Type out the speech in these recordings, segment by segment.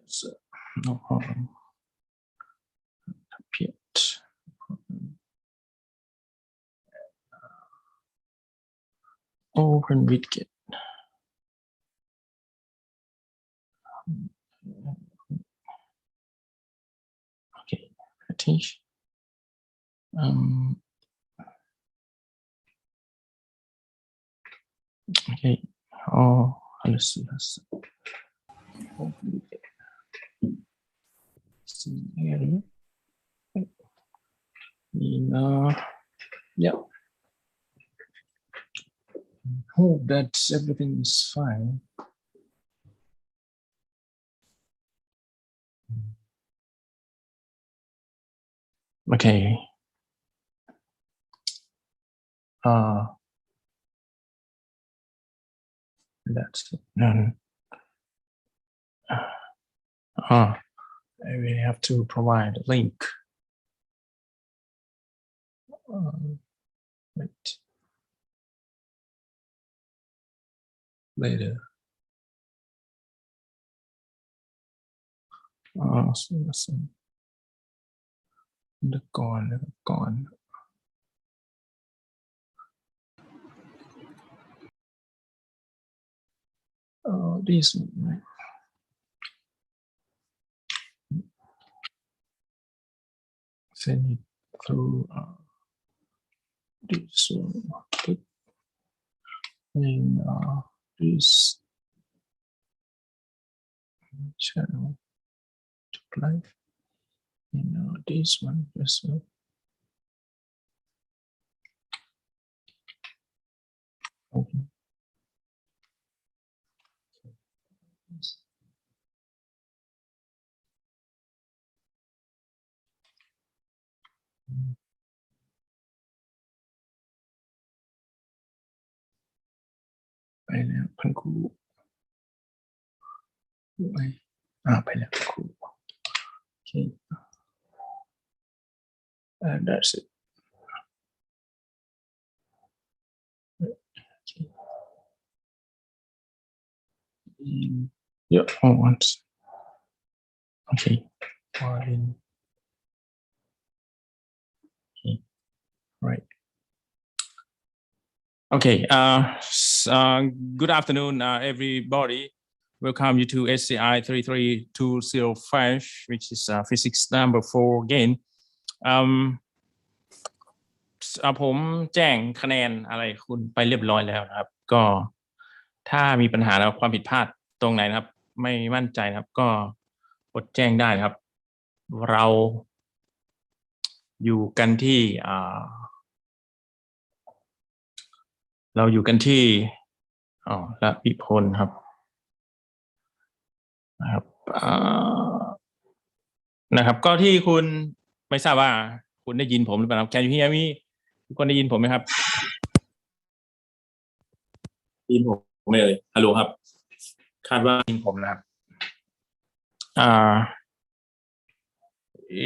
So, no problem. Appeared. Open widget. Okay, finish. Okay. Oh, let's see. Open widget. See here. Yeah. Hope that everything is fine. Okay. That's it. We have to provide a link. Wait. Later. So. Gone. This one, right? Send it through this one. And this channel to live. And this one as well. Okay. By now, cool. By now, cool. Okay. And that's it. Okay. Yeah, once. Okay. Okay. Right. Okay. Good afternoon, everybody. Welcome you to SCI33205, which is physics number 4 again. ผมแจ้งคะแนนอะไรคุณไปเรียบร้อยแล้วนะครับก็ถ้ามีปัญหาแล้วความผิดพลาดตรงไหนนะครับไม่มั่นใจนะครับก็กดแจ้งได้ครับเราอยู่กันที่ละพิพลครับนะครับก็ที่คุณไม่ทราบว่าคุณได้ยินผมหรือเปล่าครับ Can you hear me ทุกคนได้ยินผมไหมครับได้ยินผมไหมเลยฮัลโหลครับคาดว่าได้ยินผมนะครับ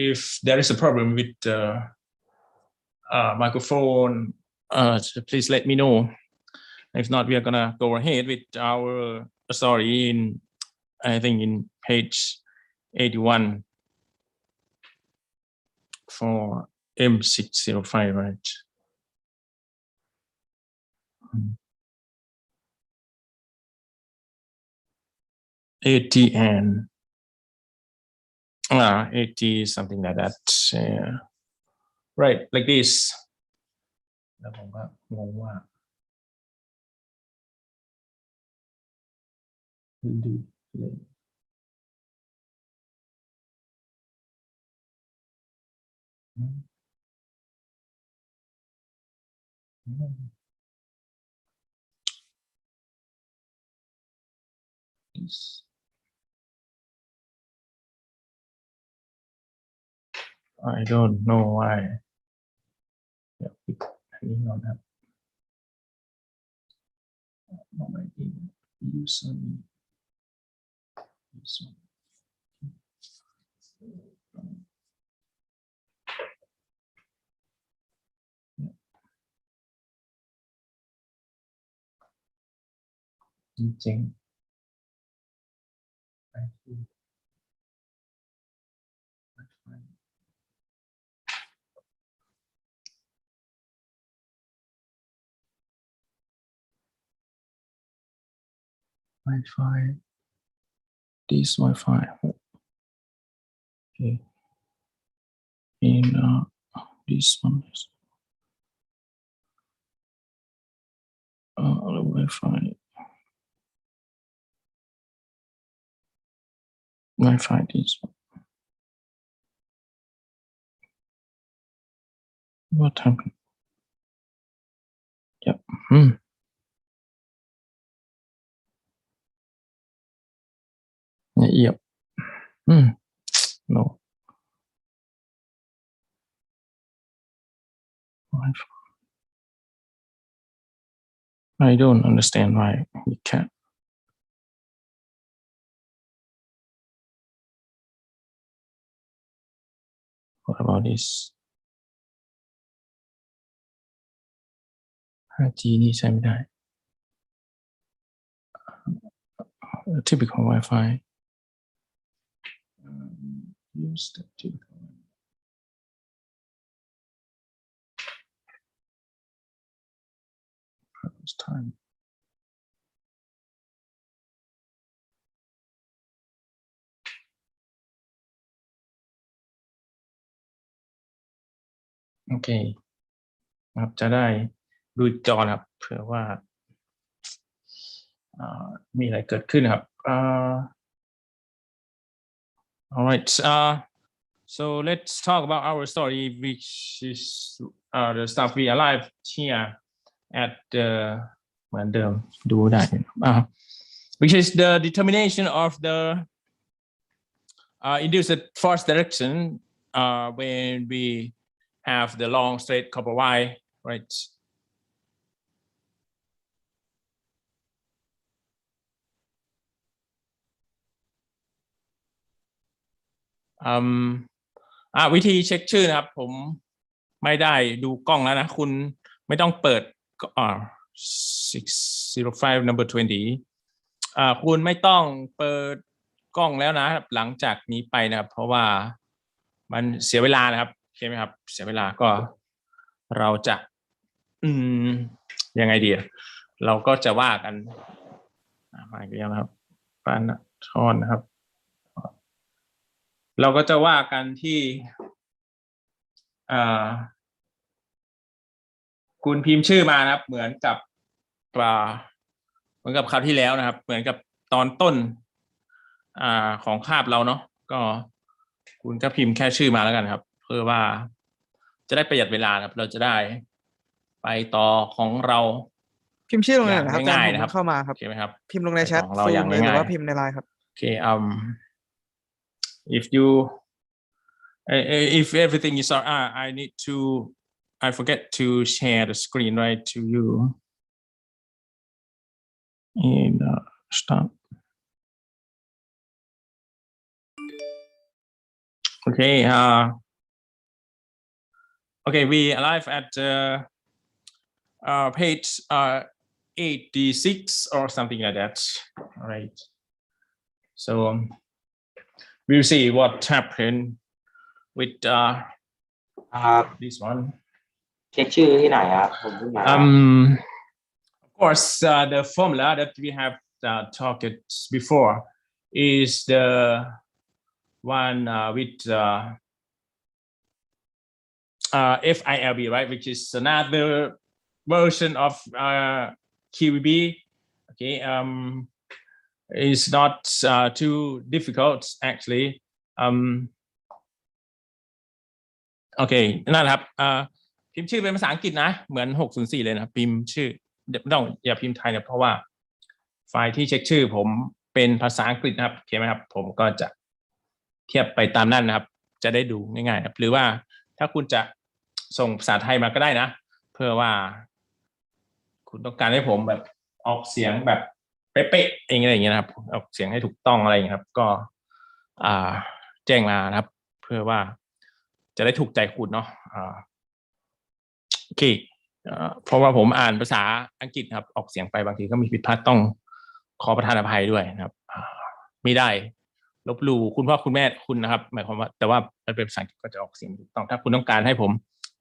if there is a problem with microphone please let me know. If not, we are gonna go ahead with our story in, I think, in page 81 for M605, right? ATN. 80, something like that. Right, like this. แล้วผมก็งงว่าดูเลย I don't know why. Wi-Fi this Wi-Fi okay in this one is Wi-Fi this one. What happened? Yep. Yep. No. I don't understand why we can't. What about this? 5G นี่ใช้ไม่ได้ typical Wi-Fi use the typical purpose timeโอเคครับจะได้ดูจอครับเผื่อว่ามีอะไรเกิดขึ้นครับall right so let's talk about our story which is the stuff we alive here at the เหมือนเดิมดูได้which is the determination of the induced force direction when we have the long straight copper wire rightวิธีเช็คชื่อนะครับผมไม่ได้ดูกล้องแล้วนะคุณไม่ต้องเปิด605 number 20คุณไม่ต้องเปิดกล้องแล้วนะครับหลังจากนี้ไปนะครับเพราะว่ามันเสียเวลานะครับใช่ไหมครับเสียเวลาก็เราจะยังไงดีเราก็จะว่ากันมาอีกแล้วนะครับปานทอนนะครับเราก็จะว่ากันที่คุณพิมพ์ชื่อมานะครับเหมือนกับคราวที่แล้วนะครับเหมือนกับตอนต้นของคาบเราเนาะก็คุณก็พิมพ์แค่ชื่อมาแล้วกันครับเพื่อว่าจะได้ประหยัดเวลาครับเราจะได้ไปต่อของเราพิมพ์ชื่อลงในไหนครับง่ายๆนะครับเข้ามาครับใช่ไหมครับพิมพ์ลงในแชทเราอย่างง่ายๆหรือว่าพิมพ์ในไลน์ครับโอเคif everything is I forget to share the screen right to you and stop okay we arrive at page 86 or something like that all right so we'll see what happened with this one เช็คชื่อที่ไหนครับผมเพิ่งมา of course the formula that we have talked before is the one with FILB right which is another version of QB okay it's not too difficult actuallyโอเคนั่นแหละครับพิมพ์ชื่อเป็นภาษาอังกฤษนะเหมือน604เลยนะพิมพ์ชื่อต้องอย่าพิมพ์ไทยนะเพราะว่าไฟล์ที่เช็คชื่อผมเป็นภาษาอังกฤษนะครับโอเคไหมครับผมก็จะเทียบไปตามนั้นนะครับจะได้ดูง่ายๆนะหรือว่าถ้าคุณจะส่งภาษาไทยมาก็ได้นะเพื่อว่าคุณต้องการให้ผมแบบออกเสียงแบบเป๊ะๆเองอะไรอย่างเงี้ยนะครับออกเสียงให้ถูกต้องอะไรอย่างเงี้ยครับก็แจ้งมานะครับเพื่อว่าจะได้ถูกใจคุณเนาะโอเคเพราะว่าผมอ่านภาษาอังกฤษครับออกเสียงไปบางทีก็มีผิดพลาดต้องขอประทานอภัยด้วยนะครับไม่ได้ลบหลู่คุณพ่อคุณแม่คุณนะครับหมายความว่าแต่ว่ามันเป็นภาษาอังกฤษก็จะออกเสียงถูกต้องถ้าคุณต้องการให้ผม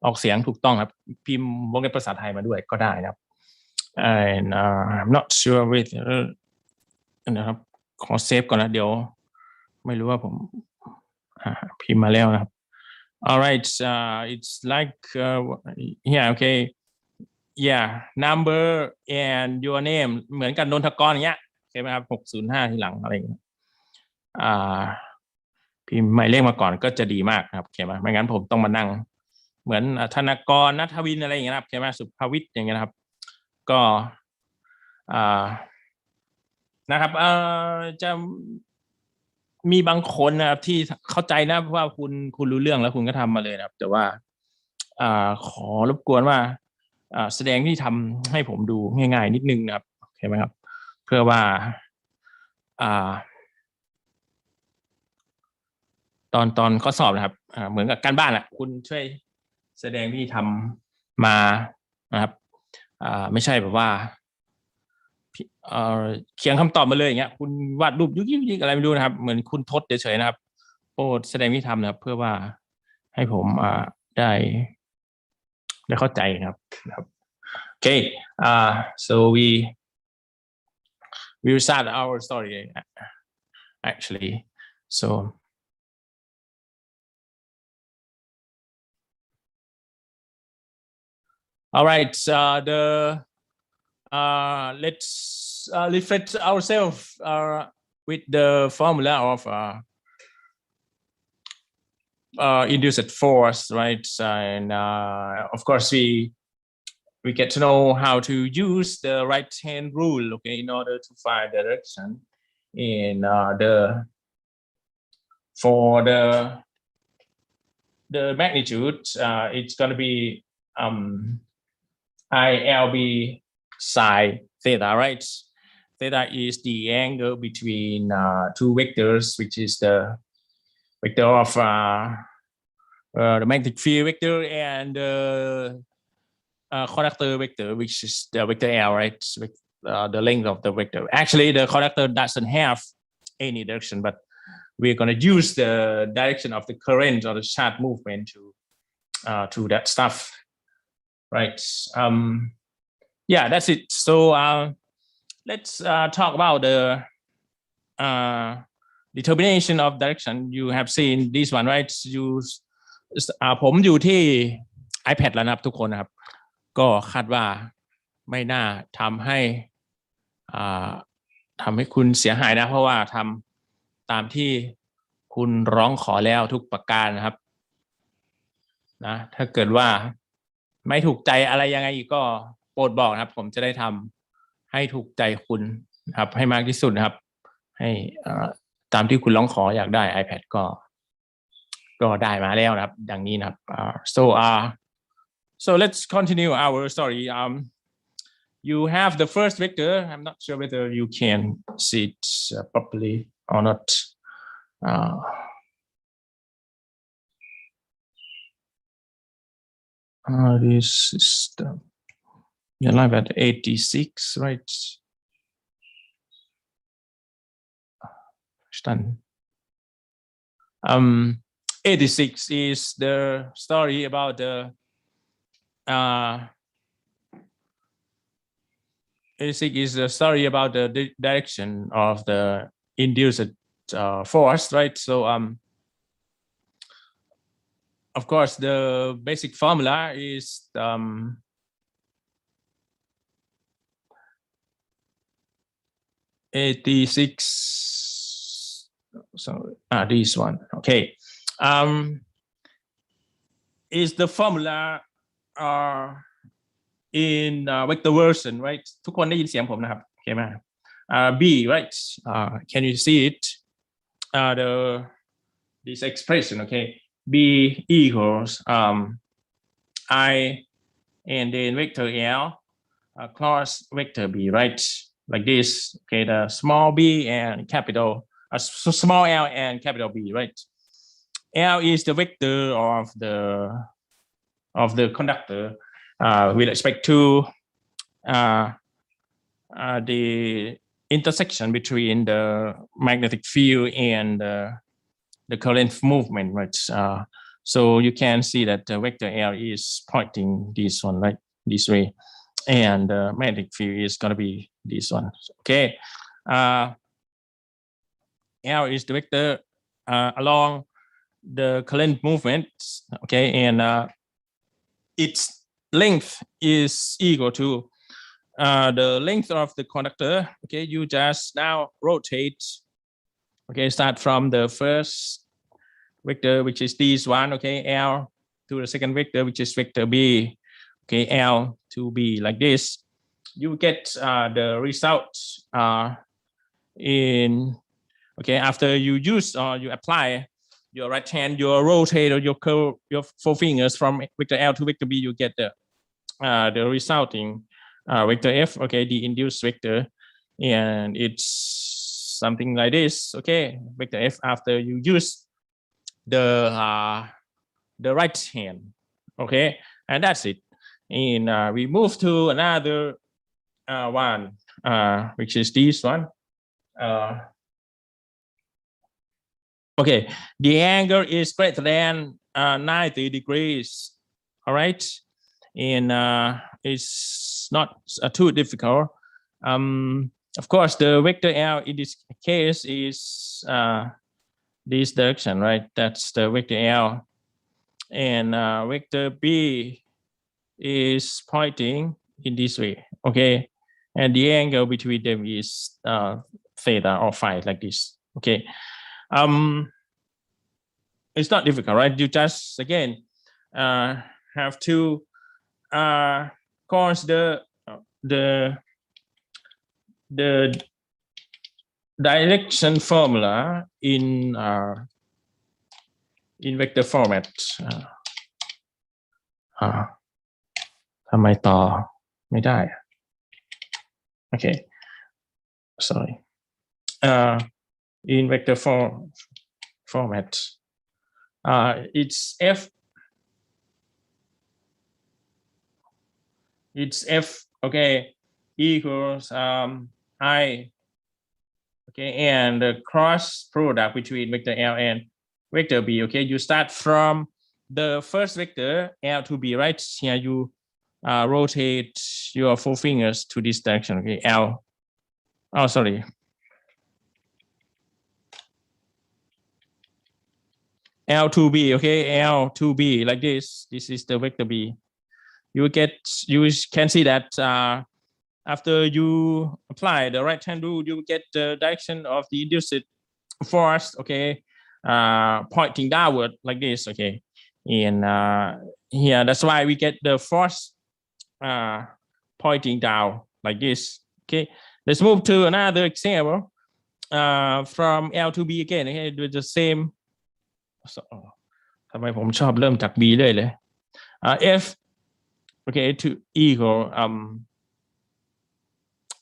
ออกเสียงถูกต้องครับพิมพ์วงเล็บภาษาไทยมาด้วยก็ได้นะครับand I'm not sure with นะครับขอเซฟก่อนนะเดี๋ยวไม่รู้ว่าผมพิมพ์มาแล้วนะครับ alright it's like yeah okay yeah number and your name เหมือนกันนนทกรอย่างเงี้ยใช่ไหมครับ605ทีหลังอะไรอย่างเงี้ยพิมพ์หมายเลขมาก่อนก็จะดีมากนะครับใช่ไหมไม่งั้นผมต้องมานั่งเหมือนธนกรณัฐวินอะไรอย่างเงี้ยครับใช่ไหมสุภวิทย์อย่างเงี้ยนะครับก็นะครับจะมีบางคนนะครับที่เข้าใจนะว่าคุณรู้เรื่องแล้วคุณก็ทำมาเลยนะครับแต่ว่าขอรบกวนว่าแสดงที่ทำให้ผมดูง่ายๆนิดนึงนะครับโอเคไหมครับเพื่อว่าตอนข้อสอบนะครับเหมือนกับการบ้านแหละคุณช่วยแสดงที่ทำมานะครับไม่ใช่แบบว่าเขียนคำตอบมาเลยอย่างเงี้ยคุณวาดรูปยุกอะไรไม่รู้นะครับเหมือนคุณทดเฉยๆนะครับโปรดแสดงที่ทำนะครับเพื่อว่าให้ผมได้เข้าใจครับOkay so we start our story actually so all right let's refresh ourselves with the formula of induced force, right? And of course, we get to know how to use the right-hand rule, okay, in order to find direction. And for the magnitude, it's going to be ILB psi theta, right? Theta is the angle between two vectors, which is the vector of the magnetic field vector and the conductor vector, which is the vector L, right? The length of the vector. Actually, the conductor doesn't have any direction, but we're going to use the direction of the current or the charge movement to that stuff, right? Yeah, that's it. So let's talk about the determination of direction. You have seen this one, right?ผมอยู่ที่ iPad แล้วนะครับทุกคนนะครับก็คาดว่าไม่น่าทำให้คุณเสียหายนะเพราะว่าทำตามที่คุณร้องขอแล้วทุกประการนะครับนะถ้าเกิดว่าไม่ถูกใจอะไรยังไงอีกก็โปรดบอกนะครับผมจะได้ทำให้ถูกใจคุณนะครับให้มากที่สุดนะครับให้ตามที่คุณร้องขออยากได้ iPad ก็ได้มาแล้วนะครับดังนี้นะครับso let's continue our story. You have the first vector. I'm not sure whether you can see it properly or not. This is you're live at 86, right? Done. 86 is the story about the 86 is the story about the direction of the induced force, right? So of course the basic formula is 86. So this one, okay. Is the formula in vector version, right? ทุกคนได้ยินเสียงผมนะครับโอเคไหมB, right? Can you see it? This expression, okay? B equals I and then vector L cross vector B, right? Like this, okay? The small b and capital, small L and capital B, right? L is the vector of the conductor with respect to the intersection between the magnetic field and the current movement, right? So you can see that the vector L is pointing this one, right? This way, and the magnetic field is going to be this one. Okay. L is the vector along the current movement, okay, and its length is equal to the length of the conductor. Okay, you just now rotate. Okay, start from the first vector, which is this one. Okay, L to the second vector, which is vector B. Okay, L to B like this. You get the result in. Okay, after you use or you apply your right hand, your rotate or your curve, your four fingers from vector L to vector B, you get the resulting vector F. Okay, the induced vector, and it's something like this. Okay, vector F after you use the right hand. Okay, and that's it. And we move to another one, which is this one. Okay, the angle is greater than 90 degrees. All right, and it's not too difficult. Of course, the vector L in this case is this direction, right? That's the vector L, and vector B is pointing in this way. Okay, and the angle between them is theta or phi, like this. Okay. It's not difficult, right? You just again have to consider the direction formula in vector format. ทำไมต่อไม่ได้ Okay, sorry. In vector format, it's F, okay, equals I, okay, and the cross product between vector L and vector B. Okay, you start from the first vector L to B, right? Here you rotate your four fingers to this direction. Okay, L. Oh, sorry. L to B, okay, L to B like this. This is the vector B. You can see that after you apply the right hand rule, you get the direction of the induced force, okay, pointing downward like this, okay. And here, that's why we get the force pointing down like this. Okay, let's move to another example from L to B again. Okay, with the same. ทำไมผมชอบเริ่มจาก B เลย F, okay, to equal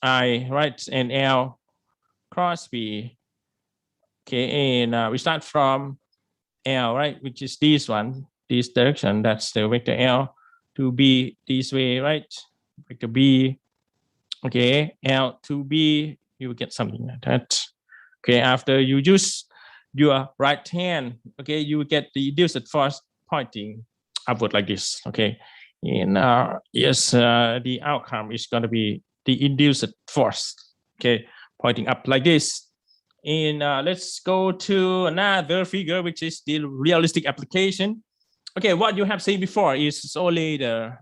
I, right, and L cross B. Okay, and we start from L, right, which is this one, this direction. That's the vector L to B this way, right? Vector B. Okay, L to B, you will get something like that. Okay, after you use your right hand, okay, you get the induced force pointing upward like this. Okay, and yes, the outcome is going to be the induced force, okay, pointing up like this. And let's go to another figure, which is the realistic application. Okay, what you have seen before is only the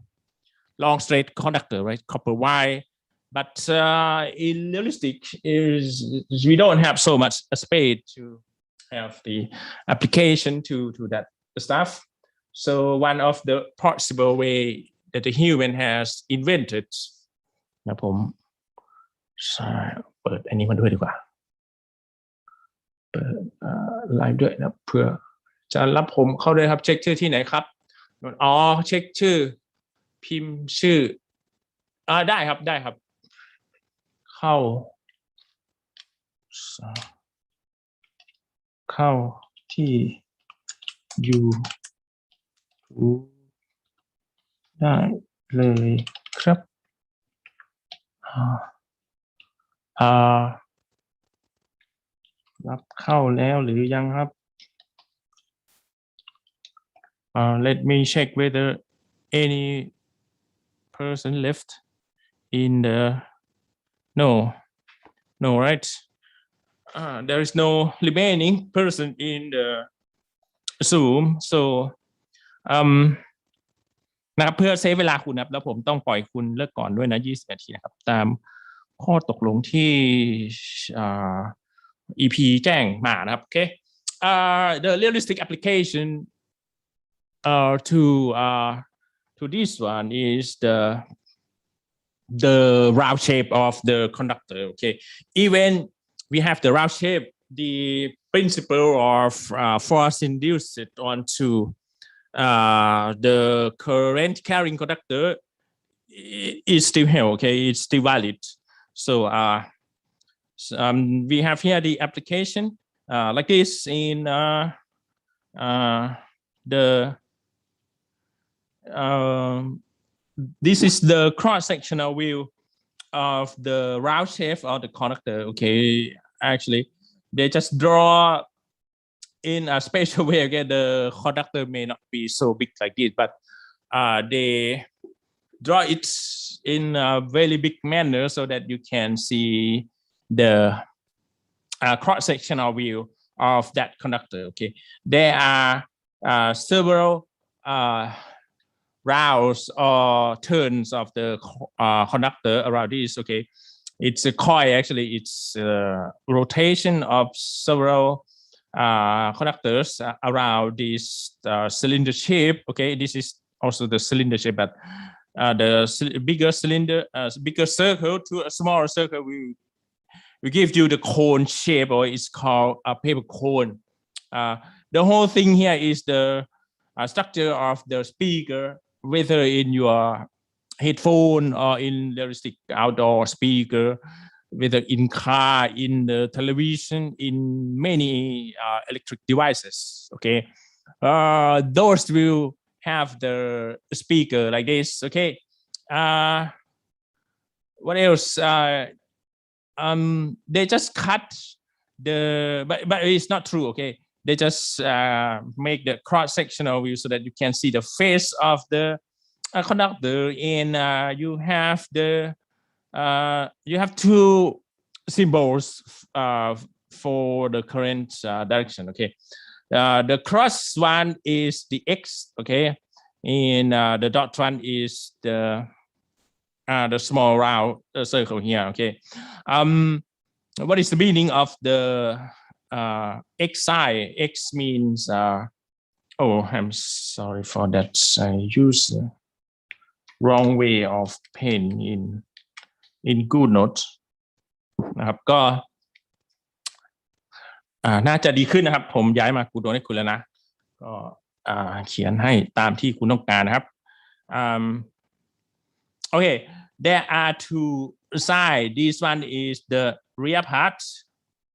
long straight conductor, right, copper wire. But in realistic, is we don't have so much space to have the application to that stuff. So one of the possible way that the human has invented นะผมเปิดอันนี้มาด้วยดีกว่าเปิดไลฟ์ด้วยนะเพื่อจะรับผมเข้าด้วยครับเช็คชื่อที่ไหนครับอ๋อเช็คชื่อพิมพ์ชื่อได้ครับได้ครับเข้าที่ YouTube ได้เลยครับรับเข้าแล้วหรือยังครับ let me check whether any person left in the no right there is no remaining person in the Zoom so นะครับเพื่อเซฟเวลาคุณนะครับแล้วผมต้องปล่อยคุณเลิกก่อนด้วยนะ20 นาทีนะครับตามข้อตกลงที่EP แจ้งมานะครับโอเคthe realistic application to this one is the round shape of the conductor. Okay, even we have the round shape, the principle of force induced onto the current carrying conductor is still held. Okay, it's still valid. So we have here the application like this in this is the cross-sectional view of the round shape of the conductor. Okay, actually, they just draw in a special way. Again, the conductor may not be so big like this, but they draw it in a very big manner so that you can see the cross-sectional view of that conductor. Okay, there are several rounds or turns of the conductor around this. Okay, it's a coil. Actually, it's a rotation of several conductors around this cylinder shape. Okay, this is also the cylinder shape, but the bigger cylinder, bigger circle to a smaller circle, we give you the cone shape, or it's called a paper cone. The whole thing here is the structure of the speaker, whether in your headphone or in realistic outdoor speaker, whether in car, in the television, in many electric devices. Okay, those will have the speaker like this. Okay, what else? They just cut the, but it's not true. Okay, they just make the cross-sectional view so that you can see the face of the conductor, and you have two symbols for the current direction. Okay, the cross one is the X. Okay, and the dot one is the small round circle here. Okay, what is the meaning of the X sign? X means oh, I'm sorry for that. I use wrong way of pen in good note นะครับก็น่าจะดีขึ้นนะครับผมย้ายมากูโดนให้คุณแล้วนะก็เขียนให้ตามที่คุณต้องการนะครับokay, there are two sides. This one is the rear part,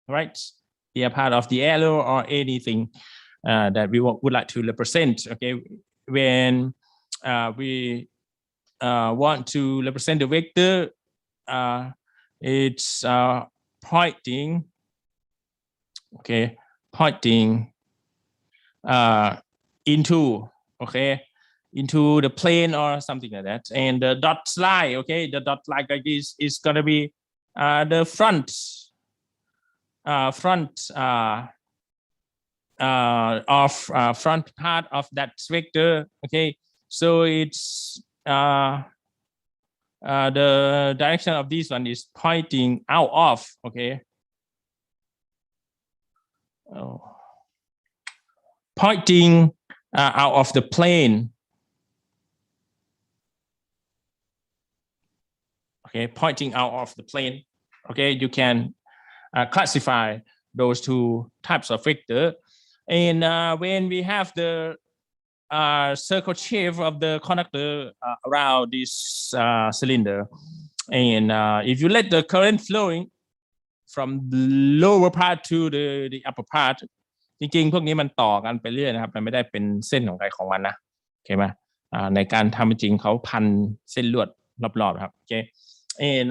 right? Rear part of the arrow or anything that we would like to represent. Okay, when we want to represent the vector, it's pointing. Okay, pointing into. Okay. Into the plane or something like that, and the dot line, okay, the dot line like this is gonna be the front part of that vector. Okay, so it's the direction of this one is pointing out of. Okay, pointing out of the plane. Okay, pointing out of the plane. Okay, you can classify those two types of vector. And when we have the circle shape of the conductor around this cylinder, and if you let the current flowing from the lower part to the upper part, จริงๆพวกนี้มันต่อกันไปเรื่อยนะครับมันไม่ได้เป็นเส้นของใครของมันนะโอเคไหมในการทำจริงเขาพันเส้นลวดรอบๆครับโอเค and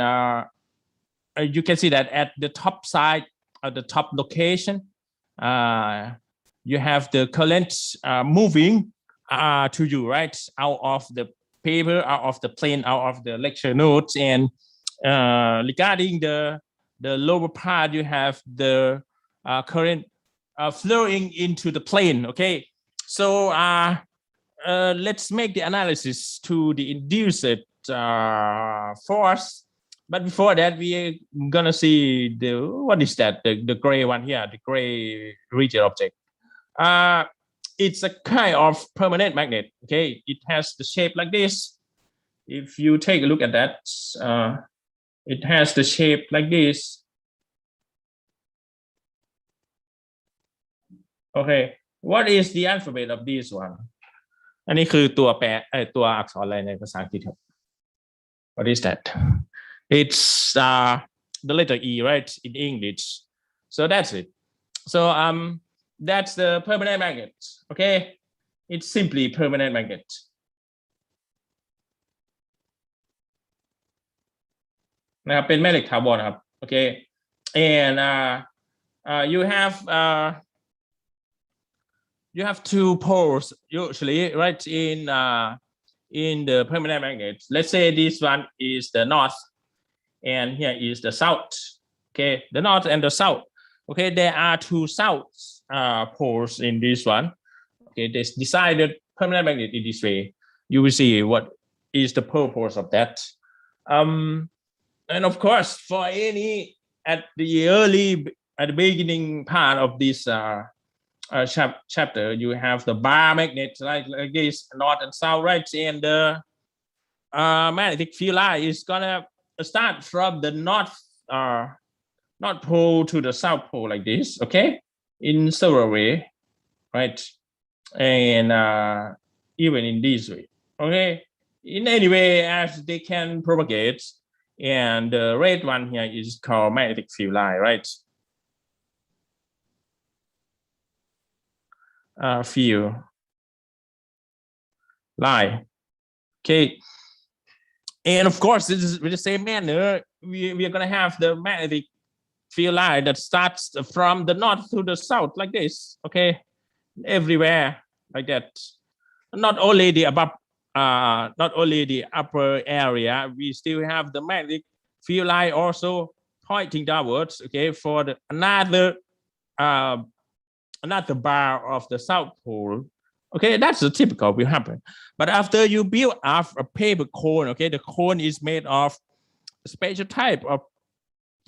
you can see that at the top side at the top location you have the current moving to you, right, out of the paper, out of the plane, out of the lecture notes, and regarding the the lower part, you have the current flowing into the plane. Okay, so let's make the analysis to the induced force. But before that, we're gonna see what is that? The gray one here, the gray rigid object. It's a kind of permanent magnet. Okay, it has the shape like this. If you take a look at that, it has the shape like this. Okay, what is the alphabet of this one? อันนี้คือตัวแปลตัวอักษรอะไรในภาษาอังกฤษครับ What is that? It's the letter E, right, in English. So that's it. So that's the permanent magnet. Okay, it's simply permanent magnet. Now, เป็นแม่เหล็กถาวรครับ Okay, and you have two poles usually, right, in the permanent magnet. Let's say this one is the north and here is the south. Okay, the north and the south. Okay, there are two south poles in this one. Okay, they decided permanent magnet in this way. You will see what is the purpose of that. And of course, for any at the beginning part of this chapter, you have the bar magnet like this, north and south, right? And the magnetic field line is gonna start from the north pole to the south pole like this. Okay, in several way, right? And even in this way. Okay, in any way as they can propagate. And the red one here is called magnetic field line, right? Field line. Okay, and of course, this is with the same manner. We are gonna have the magnetic field line that starts from the north to the south like this. Okay, everywhere like that. Not only the above. Not only the upper area, we still have the magnetic field line also pointing downwards. Okay, for the another bar of the south pole. Okay, that's the typical will happen. But after you build up a paper cone, okay, the cone is made of a special type of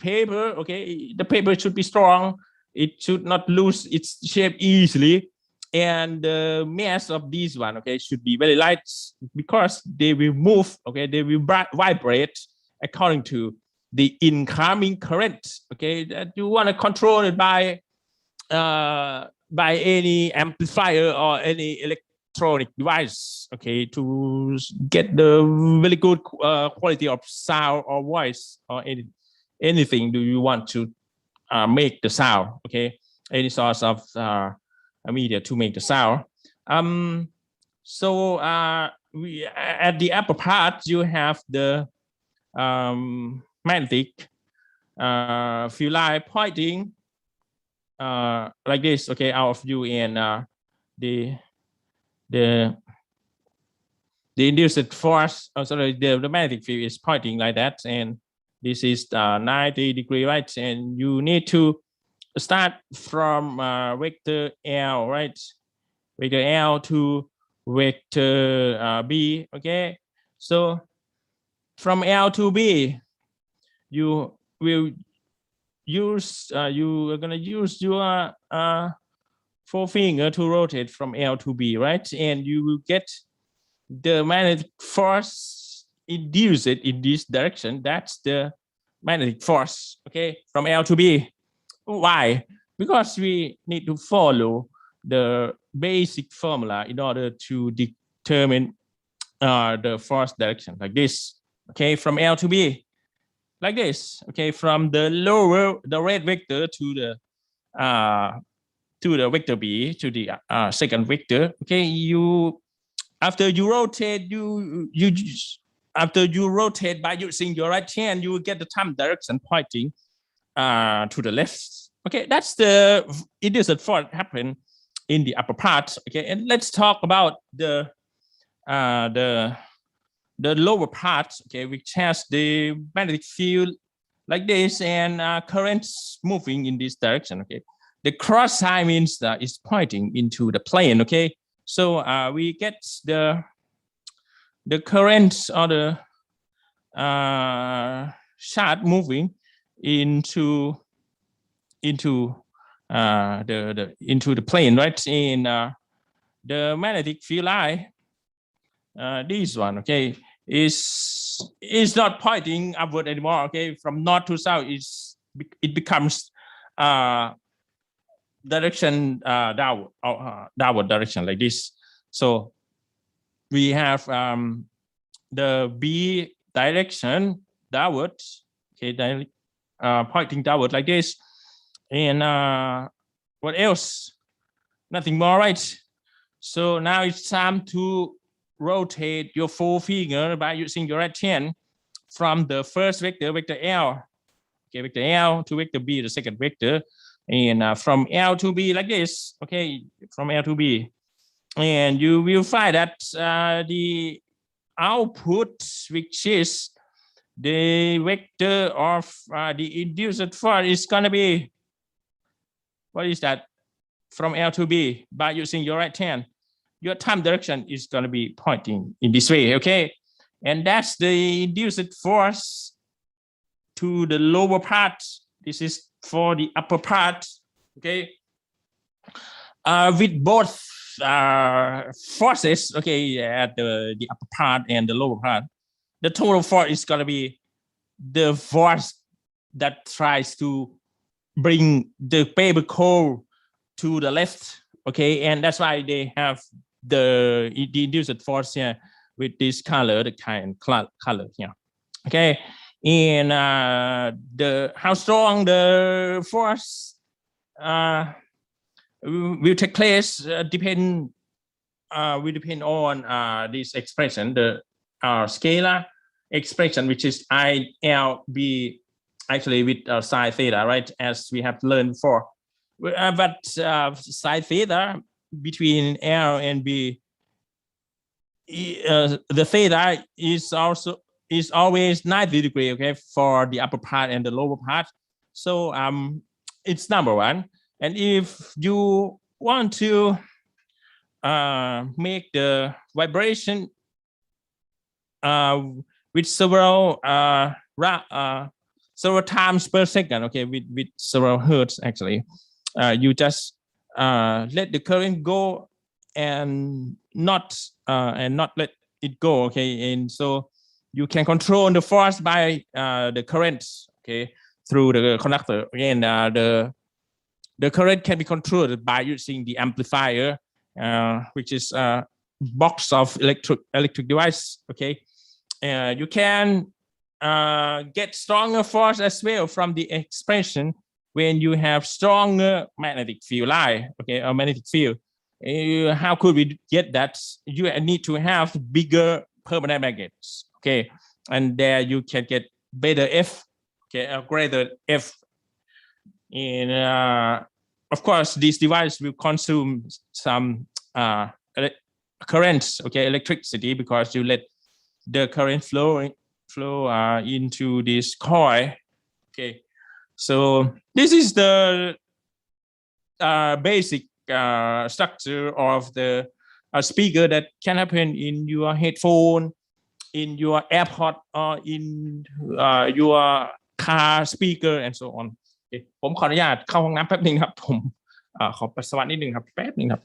paper. Okay, the paper should be strong. It should not lose its shape easily. And the mass of this one, okay, should be very light because they will move, okay, they will vibrate according to the incoming current, okay, that you want to control it by any amplifier or any electronic device, okay, to get the very good quality of sound or voice or anything do you want to make the sound, okay, any source of media to make the sound. So we at the upper part you have the magnetic field line pointing like this, okay, out of view, and the induced force, sorry, the magnetic field is pointing like that, and this is 90 degree, right? And you need to start from vector L, right? Vector L to vector B, okay? So from L to B, you will use, you are gonna use your forefinger to rotate from L to B, right? And you will get the magnetic force induced in this direction. That's the magnetic force, okay, from L to B. Why? Because we need to follow the basic formula in order to determine the force direction like this, okay, from L to B, like this, okay, from the red vector to the vector B, to the second vector, okay. After you rotate, after you rotate by using your right hand, you will get the time direction pointing to the left. Okay, that's the induced force happen in the upper part. Okay, and let's talk about the lower part. Okay, which has the magnetic field like this, and currents moving in this direction. Okay, the cross sign means that it's pointing into the plane. Okay, so we get the currents or the charge moving into the plane, right? In the magnetic field line, this one, okay, is not pointing upward anymore. Okay, from north to south, it becomes direction downward direction like this. So we have the B direction downward, okay, pointing downward like this, and what else? Nothing more, right? So now it's time to rotate your forefinger by using your right hand from the first vector, vector L, okay, vector L to vector B, the second vector, and from L to B like this, okay, from L to B, and you will find that the output, which is the vector of the induced force, is going to be, what is that? From L to B by using your right hand, your time direction is going to be pointing in this way, okay? And that's the induced force to the lower part. This is for the upper part, okay? With both forces, okay, at the upper part and the lower part, the total force is going to be the force that tries to bring the paper core to the left, okay, and that's why they have the induced force here with this color, the kind color here, okay, and how strong the force will take place will depend on this expression, the scalar expression, which is ILB, actually with sine theta, right, as we have learned before. But sine theta between L and B, the theta is always 90 degrees, okay, for the upper part and the lower part. So it's number one. And if you want to make the vibration with several times per second, okay, with several hertz, actually, you just let the current go and not let it go, okay, and so you can control the force by the current, okay, through the conductor. Again, the current can be controlled by using the amplifier, which is a box of electric device, okay. You can get stronger force as well from the expression when you have stronger magnetic field line, okay, or magnetic field. How could we get that? You need to have bigger permanent magnets, okay, and there you can get better F, okay, a greater F. And of course, this device will consume some currents, okay, electricity, because you let the current flow into this coil, okay. So this is the basic structure of the speaker that can happen in your headphone, in your AirPod, or in your car speaker, and so on. ผมขออนุญาตเข้าห้องน้ำแป๊บนึงครับผมขอปัสสาวะนิดนึงครับแป๊บนึงครับ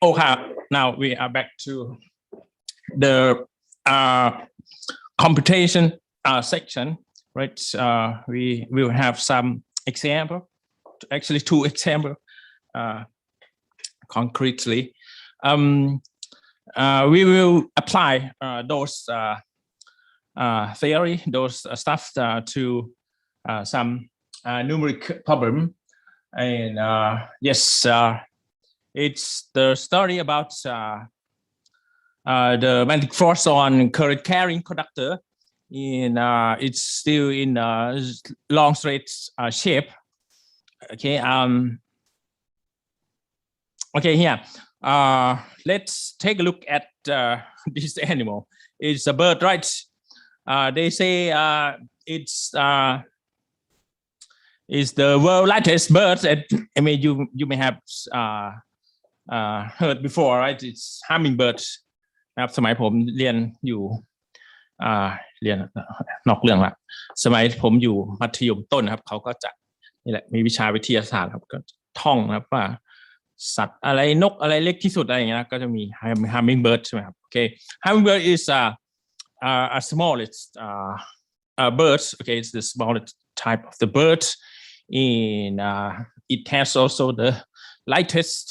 Okay, now we are back to the computation section, right? We will have some example, actually 2 examples concretely. We will apply those theory, those stuff to some numeric problem, and yes. It's the story about the magnetic force on current carrying conductor. It's still in long straight shape. Okay. Okay. Here. Let's take a look at this animal. It's a bird, right? They say it's the world's lightest bird. I mean, you may have heard before, right? It's hummingbird นะครับสมัยผมเรียนอยู่เรียนนอกเรื่องละสมัยผมอยู่มัธยมต้นนะครับเขาก็จะนี่แหละมีวิชาวิทยาศาสตร์ครับก็ท่องนะครับว่าสัตว์อะไรนกอะไรเล็กที่สุดอะไรอย่างเงี้ยก็จะมี hummingbird ใช่ไหมครับ Okay, hummingbird is a smallest bird. Okay, it's the smallest type of the bird, and it has also the lightest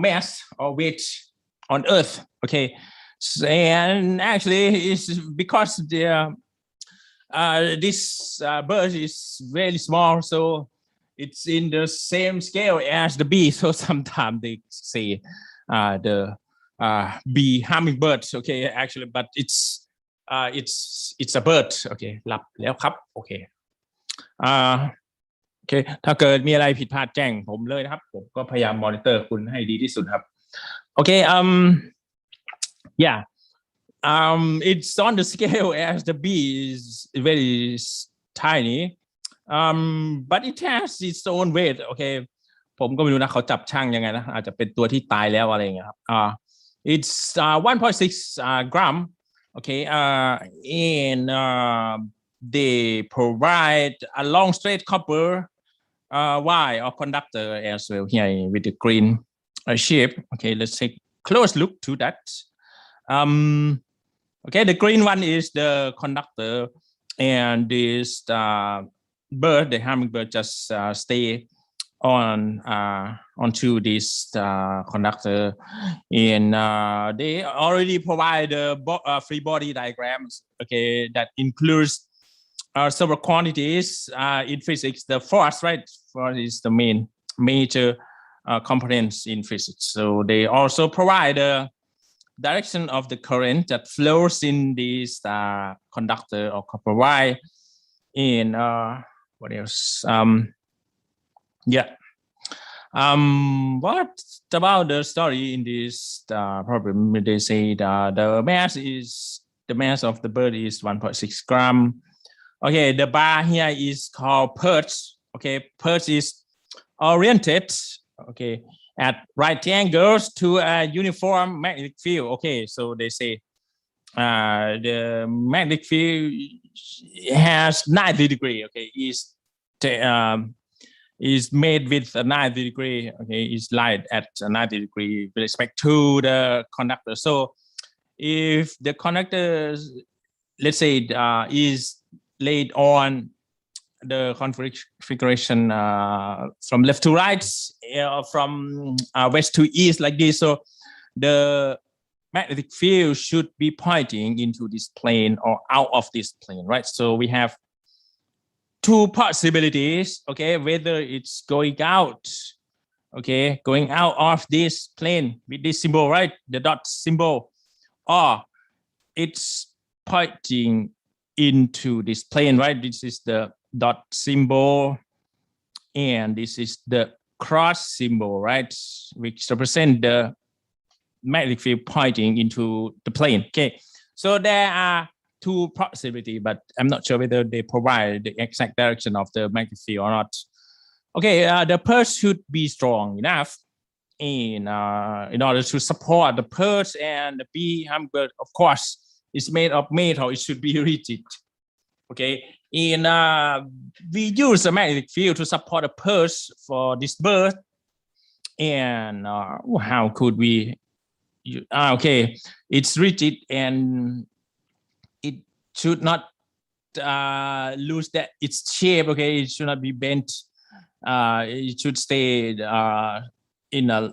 mass or weight on Earth. Okay, and actually it's because this bird is very small, so it's in the same scale as the bee. So sometimes they say the bee hummingbird. Okay, actually, but it's a bird. Okay, หลับแล้วครับ Okay. โอเคถ้าเกิดมีอะไรผิดพลาดแจ้งผมเลยนะครับผมก็พยายามมอนิเตอร์คุณให้ดีที่สุดครับโอเคyeah it's on the scale as the bee is very tiny but it has its own weight โอเคผมก็ไม่รู้นะเขาจับช่างยังไงนะอาจจะเป็นตัวที่ตายแล้วอะไรอย่างเงี้ยครับit's 1.6 gram okay and they provide a long straight copper wire or conductor as well here with the green shape. Okay, let's take a close look to that. Okay, the green one is the conductor, and this bird, the hummingbird, just stay on onto this conductor, and they already provide free body diagrams. Okay, that includes several quantities in physics. The force, right? Force is the major components in physics. So they also provide the direction of the current that flows in this conductor or copper wire. And what else? Yeah. What about the story in this problem? They say the mass of the bird is 1.6 gram. Okay, the bar here is called perch. Okay, perch is oriented, okay, at right angles to a uniform magnetic field. Okay, so they say the magnetic field has 90 degrees. Okay, is made with a 90 degree. Okay, is light at a 90 degree with respect to the conductor. So if the conductor, let's say, is laid on the configuration from left to right, from west to east, like this. So the magnetic field should be pointing into this plane or out of this plane, right? So we have 2 possibilities, okay, whether it's going out, okay, going out of this plane with this symbol, right, the dot symbol, or it's pointing into this plane, right? This is the dot symbol, and this is the cross symbol, right, which represent the magnetic field pointing into the plane. Okay, so there are 2 possibilities, but I'm not sure whether they provide the exact direction of the magnetic field or not. Okay, the pulse should be strong enough, in order to support the perch and the B hummingbird, of course, is made of metal. It should be rigid. Okay, we use a magnetic field to support a perch for this bird. And how could we? Okay, it's rigid and it should not lose that its shape. Okay, it should not be bent. It should stay in a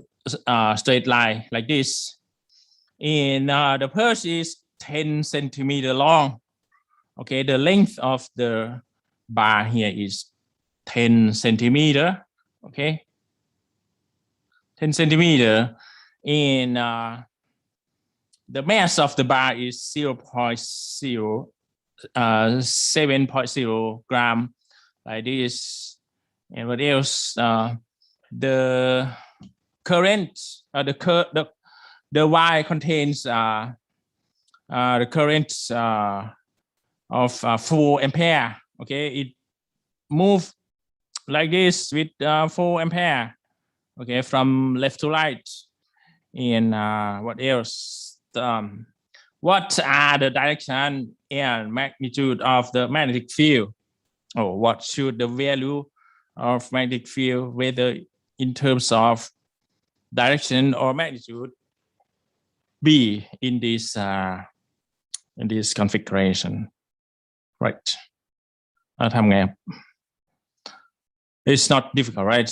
straight line like this. And the perch is 10 centimeter long. Okay, the length of the bar here is 10 centimeter. Okay, 10 centimeter. And the mass of the bar is 7.0 gram, like this. And what else? The current, the wire contains the current of 4 ampere. Okay, it moves like this with 4 ampere. Okay, from left to right. And what else? What are the direction and magnitude of the magnetic field? Or what should the value of magnetic field, whether in terms of direction or magnitude, be in this configuration? Right. It's not difficult, right?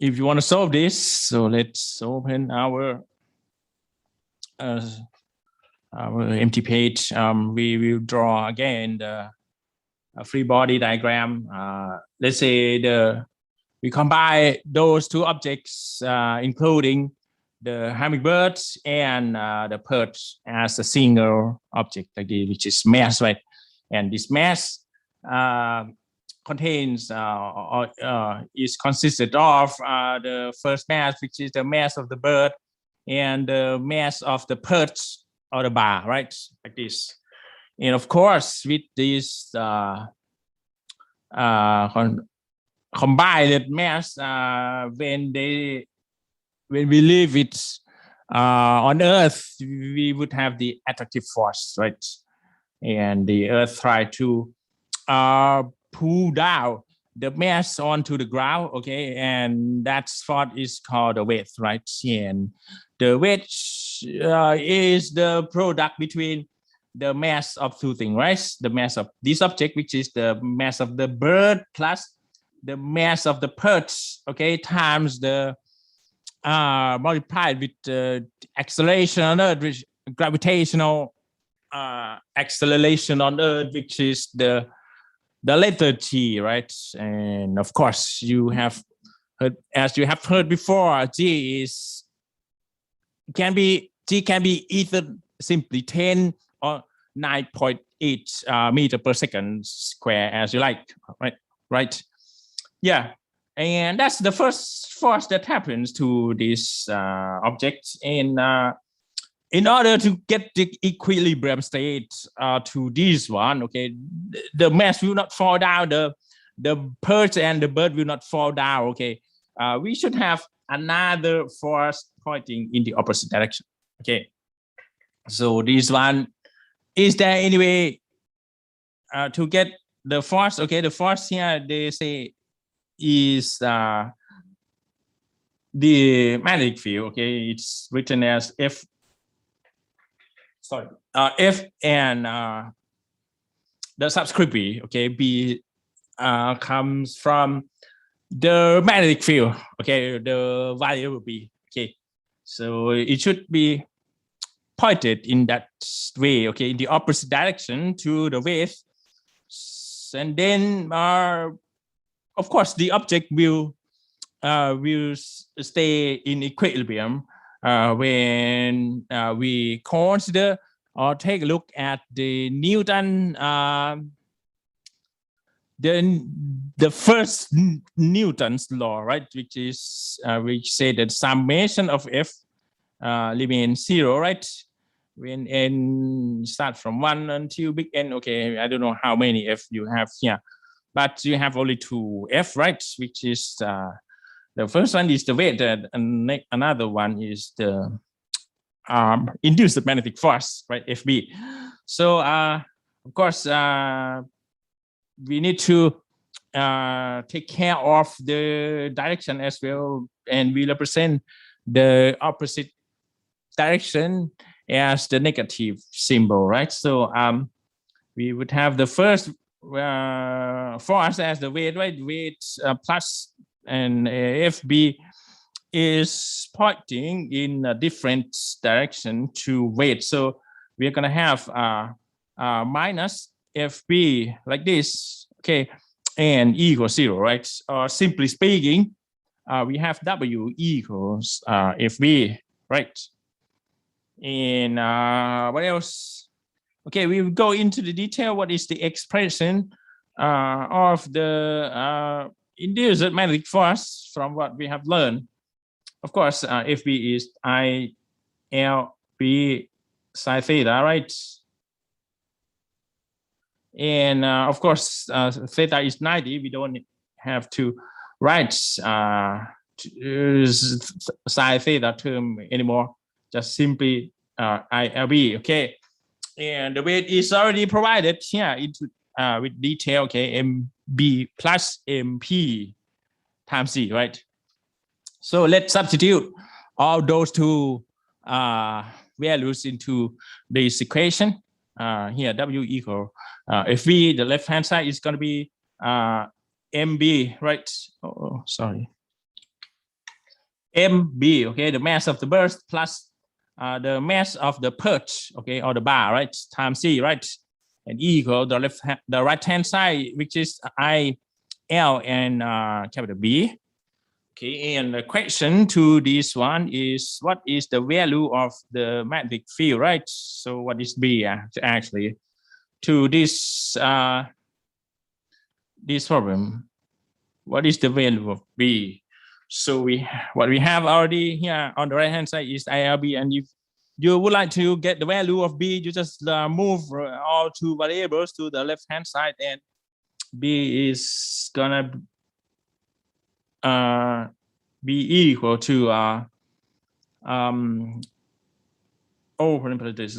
If you want to solve this, so let's open our empty page. We will draw again the free body diagram. Let's say we combine those two objects, including the hummingbird and the perch, as a single object, like this, which is mass, right? And this mass contains is consisted of the first mass, which is the mass of the bird, and the mass of the perch or the bar, right? Like this. And of course, with this combined mass, when we leave it on Earth, we would have the attractive force, right? And the Earth try to pull down the mass onto the ground, okay? And that force is called the weight, right? And the weight is the product between the mass of two things, right? The mass of this object, which is the mass of the bird, plus the mass of the perch, okay, times the multiplied with the acceleration on Earth, which gravitational acceleration on Earth, which is the letter G, right? And of course, you have heard, as you have heard before, G can be either simply 10 or 9.8 meter per second square, as you like, right? Yeah, and that's the first force that happens to this object. And in order to get the equilibrium state to this one, okay, the mass will not fall down, the perch and the bird will not fall down, okay. We should have another force pointing in the opposite direction, okay. So this one, is there any way to get the force? Okay, the force here, they say, is the magnetic field, okay. It's written as F. Sorry, F and the subscript B, okay, B comes from the magnetic field, okay, the value B, okay. So it should be pointed in that way, okay, in the opposite direction to the wave. And then, of course, the object will stay in equilibrium when we consider or take a look at the Newton, the first Newton's law, right? Which is which say that summation of F remains 0, right? When n start from 1 until big N. Okay, I don't know how many F you have here, but you have only 2 F, right? Which is The first one is the weight, and another one is the induced magnetic force, right? FB. So of course we need to take care of the direction as well, and we represent the opposite direction as the negative symbol, right? So we would have the first force as the weight, right? Weight plus, and FB is pointing in a different direction to weight. So we're gonna have minus FB like this, okay, and E equals 0, right? Or simply speaking, we have W equals FB, right? And what else? Okay, we will go into the detail. What is the expression of the induced magnetic force from what we have learned? Of course, FB is ILB sine theta, right? And of course, theta is 90. We don't have to write sine theta term anymore. Just simply ILB, okay? And the weight is already provided here into with detail, okay? MB plus MP times C, right? So let's substitute all those two values into this equation. Here, W equal FV, the left hand side is going to be MB, right? Oh, sorry. MB, okay, the mass of the burst plus the mass of the perch, okay, or the bar, right, times C, right, and E equal the right hand side, which is I, L, and capital B. Okay, and the question to this one is, what is the value of the magnetic field, right? So what is B actually to this problem? What is the value of B? So what we have already here on the right hand side is ILB, and if you would like to get the value of B, you just move all two variables to the left hand side, and B is gonna be equal to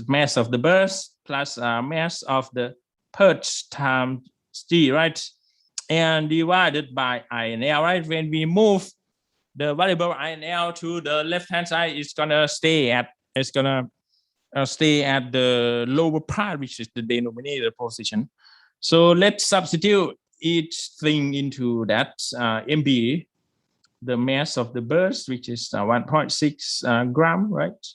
mass of the burst plus mass of the perch times G, right? And divided by I and L, right? When we move the variable I and L to the left hand side, it's gonna stay at the lower part, which is the denominator position. So let's substitute each thing into that. MB, the mass of the burst, which is 1.6 gram, right?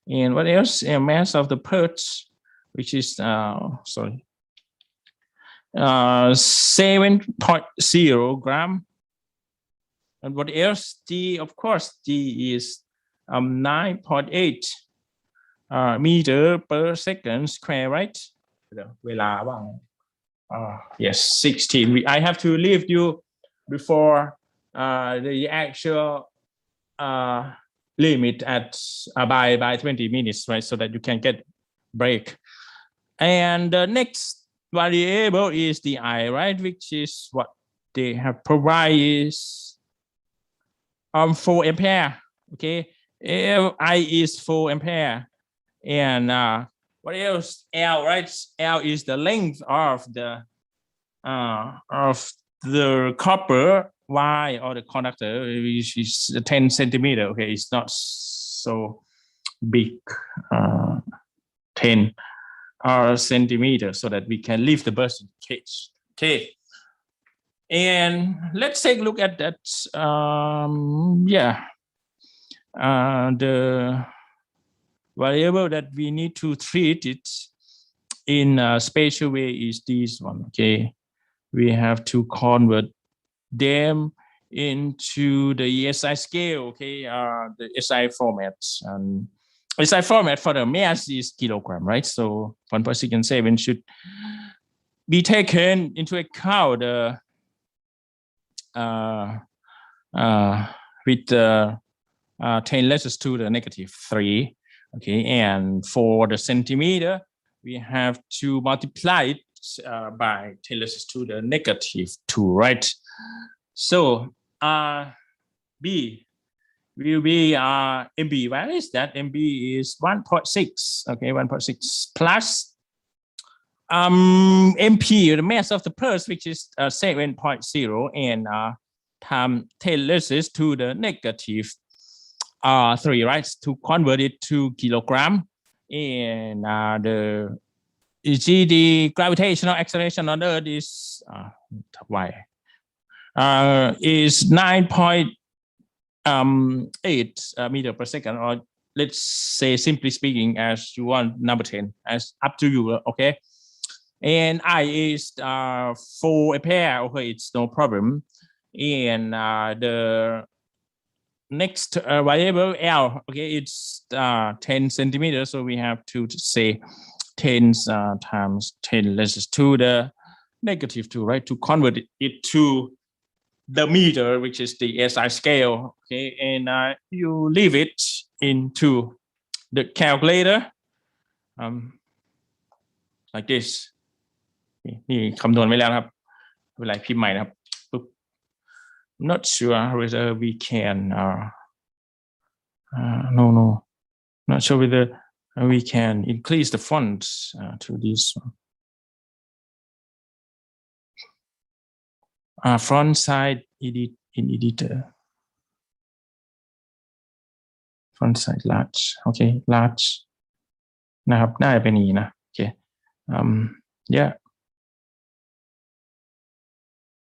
And what else? Mass of the perch, which is 7.0 gram. And what else? G, of course, G is 9.8 meter per second square, right? Yes, 16. I have to leave you before the actual limit at by 20 minutes, right? So that you can get break. And the next variable is the I, right? Which is what they have provided is 4 ampere. Okay, I is 4 ampere. And what else? L, right? L is the length of the copper wire or the conductor, which is 10 centimeter. Okay, it's not so big, 10 centimeter, so that we can leave the burst in case. Okay, and let's take a look at that. The variable that we need to treat it in a spatial way is this one. Okay, we have to convert them into the SI scale. Okay, the SI format, and SI format for the mass is kilogram, right? So 1.6 and 7 should be taken into account with 10 letters to the -3. Okay, and for the centimeter, we have to multiply it by 10 letters to the -2, right? So B will be MB. Where is that? MB is 1.6. Okay, 1.6 plus MP, the mass of the pulse, which is 7.0, and time 10 raised to the negative 3, right? To convert it to kilogram, and the gravitational acceleration on Earth is is 9.8 meter per second, or let's say, simply speaking, as you want, number 10, as up to you. Okay, and I is for a pair. Okay, it's no problem. And the next variable L, okay, it's 10 centimeters, so we have to say 10 times 10 raised to the negative 2, right, to convert it to the meter, which is the SI scale. Okay, and you leave it into the calculator like this. นี่คำนวณไว้แล้วครับเวลาพิมพ์ใหม่นะครับ not sure whether we can not sure whether we can increase the fonts to this font size edit in editor, font size large. Okay, large นะครับน่าจะเป็นอย่างนี้นะ okay yeah,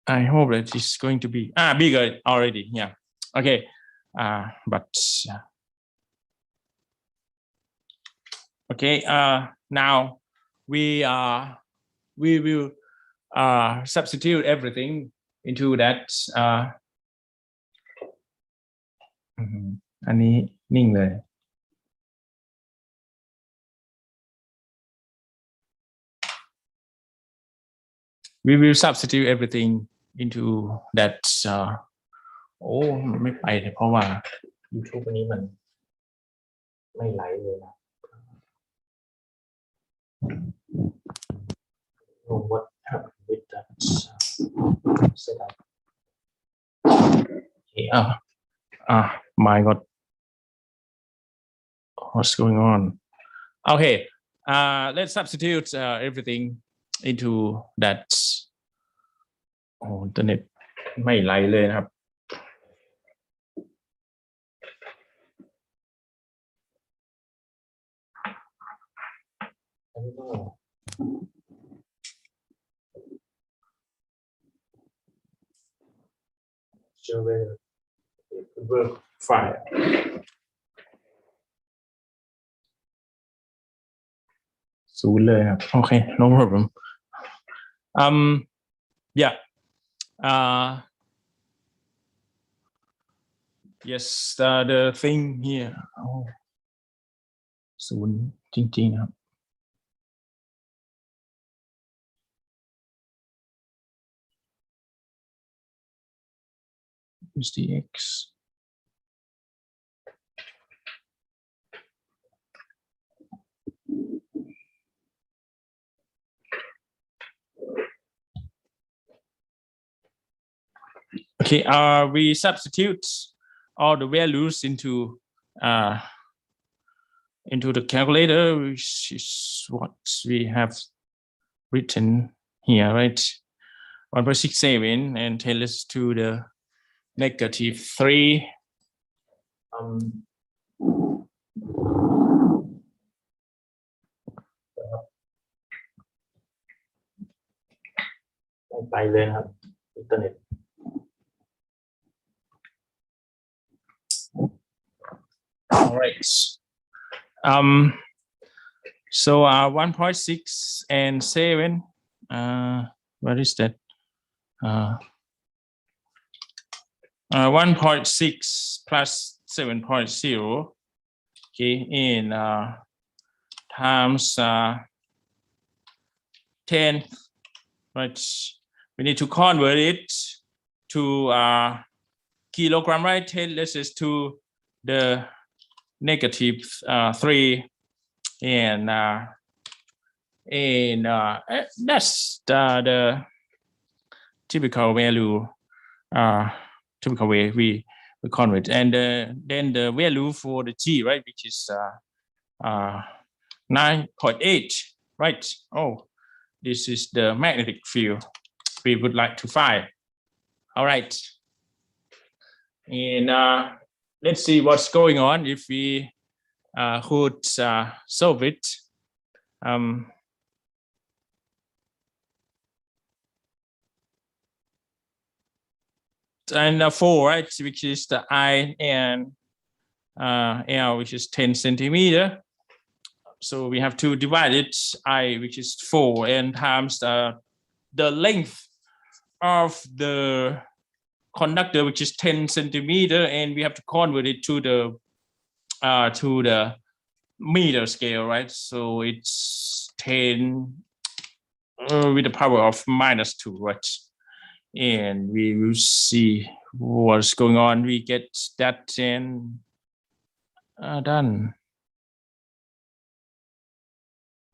I hope that it's going to be bigger already. Yeah, okay, but okay, now we will substitute everything into that อันนี้นิ่งเลย we will substitute everything into that โอ้มันไม่ไปเพราะว่า YouTube อันนี้มันไม่ไหลเลยนะ know what happened with that setup. Okay, my God, what's going on? Okay, let's substitute everything into that. Oh, internet ไม่ไหลเลยนะครับ work file. Okay, no problem. Yeah. Yes, the thing here. Oh, 0 จริงๆครับ Use the X. Okay, we substitute all the values into the calculator, which is what we have written here, right? 1.67 and tell us to the -3. By then, internet. All right. So 1.6 and 7. What is that? 1.6 plus 7.0. Okay, in times 10. Right. We need to convert it to kilogram, right? 10 raised to the -3, and that's the typical value, typical way we we convert, and then the value for the G, right, which is 9.8, right? Oh, this is the magnetic field we would like to find. All right, and let's see what's going on if we could solve it. And 4, right, which is the I and L, which is 10 centimeter. So we have to divide it, I, which is 4, and times the length of the conductor, which is 10 centimeter, and we have to convert it to the meter scale, right? So it's 10 with the power of -2, right? And we will see what's going on. We get that and done.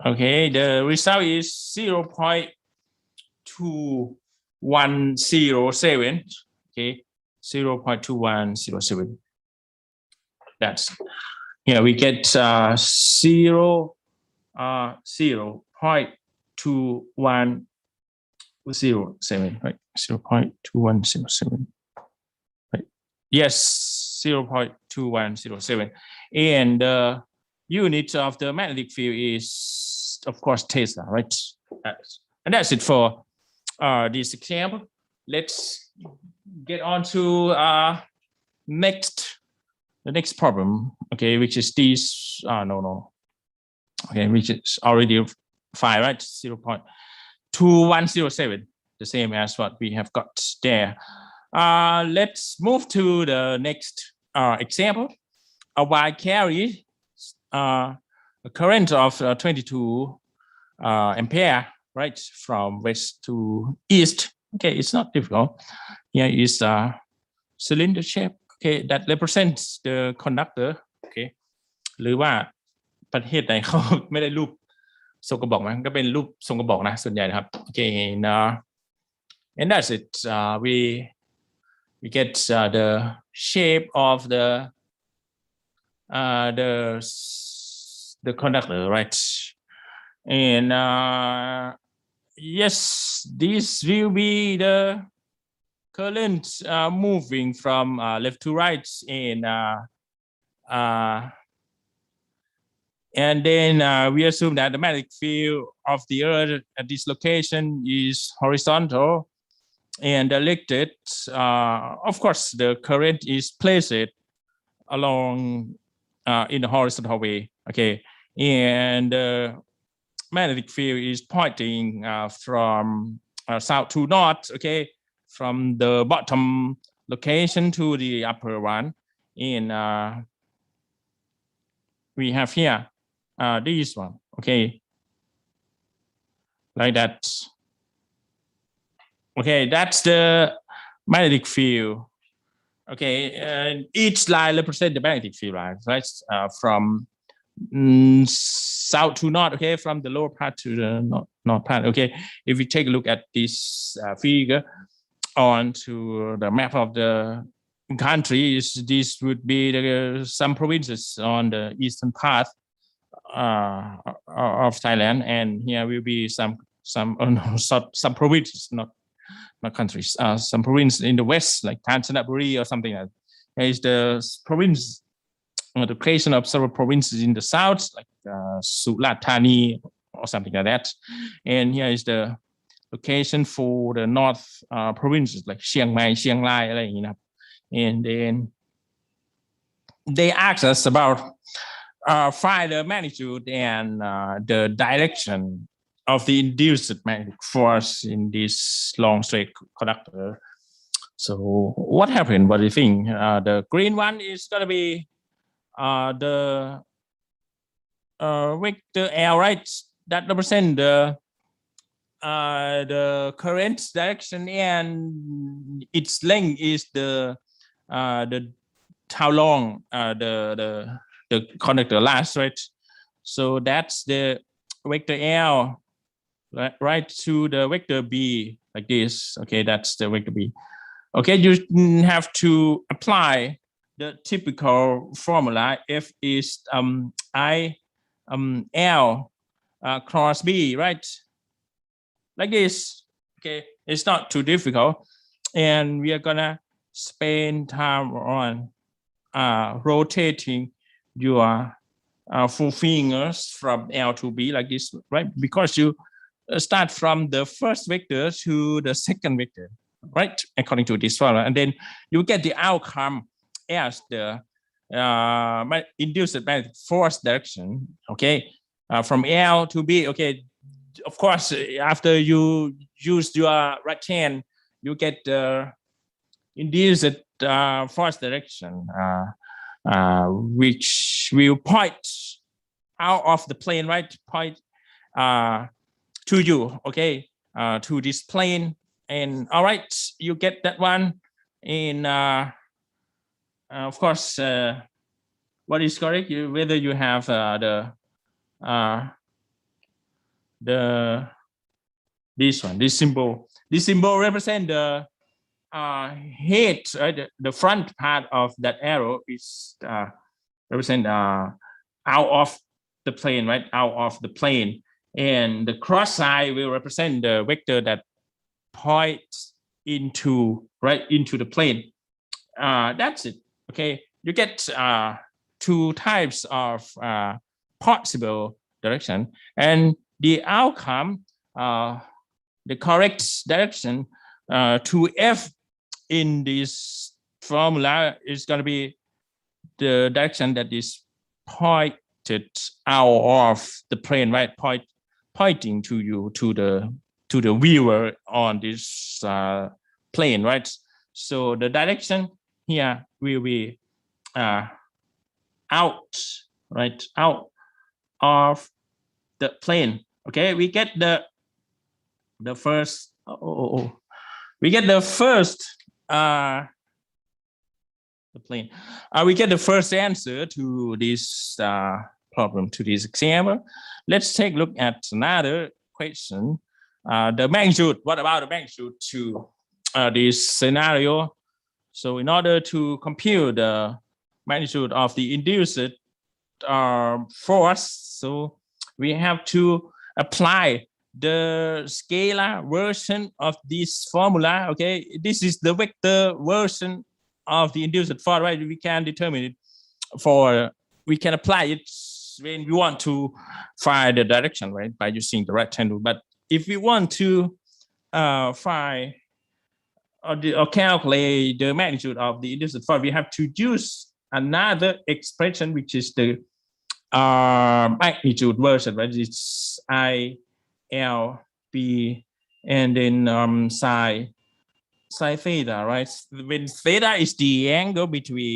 Okay, the result is 0.2107. Okay, 0.2107. That's, yeah, we get 0.2107, right? 0.2107. Right? Yes, 0.2107. And the unit of the magnetic field is, of course, Tesla, right? And that's it for this example. Let's get on to the next problem, okay, which is this, okay, which is already 5, right? 0.2107, the same as what we have got there. Let's move to the next example. A wire carries a current of 22 ampere, right, from west to east. Okay, it's not difficult. Here is a cylinder shape, okay, that represents the conductor. Okay, หรือว่าประเทศไหนเขาไม่ได้รูปทรงกระบอกมันก็เป็นรูปทรงกระบอกนะส่วนใหญ่นะครับ Okay, and that's it. We get the shape of the conductor, right? And yes, this will be the current moving from left to right, and then we assume that the magnetic field of the Earth at this location is horizontal and directed. Of course, the current is placed along in the horizontal way. Okay, and the magnetic field is pointing from south to north. Okay, from the bottom location to the upper one. And we have here this one. Okay, like that. Okay, that's the magnetic field. Okay, each line represents the magnetic field line, right? From south to north. Okay, from the lower part to the north part. Okay, if we take a look at this figure onto the map of the country, this would be some provinces on the eastern part of Thailand, and here will be some provinces, not countries, some province in the west, like Kanchanaburi or something like that. There is the province, the location of several provinces in the south, like Surat Thani or something like that. And here is the location for the north provinces, like Chiang Mai, Chiang Rai, and then they asked us about find the magnitude and the direction of the induced magnetic force in this long straight conductor. So what happened? What do you think? The green one is going to be the vector L, right? That represents the current direction, and its length is the how long the conductor lasts, right? So that's the vector L, right, to the vector B, like this. Okay, that's the vector B. Okay, you have to apply the typical formula F is I L cross B, right? Like this. Okay, it's not too difficult, and we are gonna spend time on rotating your four fingers from L to B like this, right? Because you start from the first vector to the second vector, right? According to this formula, and then you get the outcome as the induced magnetic force direction. Okay, from L to B. Okay, of course, after you use your right hand, you get the induced force direction, which will point out of the plane, right? Point to you, okay, to this plane. And all right, you get that one. And of course, what is correct? Whether you have this symbol. This symbol represents the head, right? The front part of that arrow is represent out of the plane, right? Out of the plane, and the cross side will represent the vector that points into the plane. That's it. Okay, you get two types of possible direction, and the outcome, the correct direction to F in this formula is going to be the direction that is pointed out of the plane, right? Pointing to you, to the viewer on this plane, right? So the direction here will be out, right? Out of the plane. Okay, we get the first. We get the first. The plane. We get the first answer to this problem, to this example. Let's take a look at another question. The magnitude. What about the magnitude to this scenario? So in order to compute the magnitude of the induced force, so we have to apply the scalar version of this formula. Okay, this is the vector version of the induced force, right? We can determine it we can apply it when we want to find the direction, right? By using the right hand rule. But if we want to find or calculate the magnitude of the induced force, we have to use another expression, which is the magnitude version, right? It's I L B and then psi theta, right? When theta is the angle between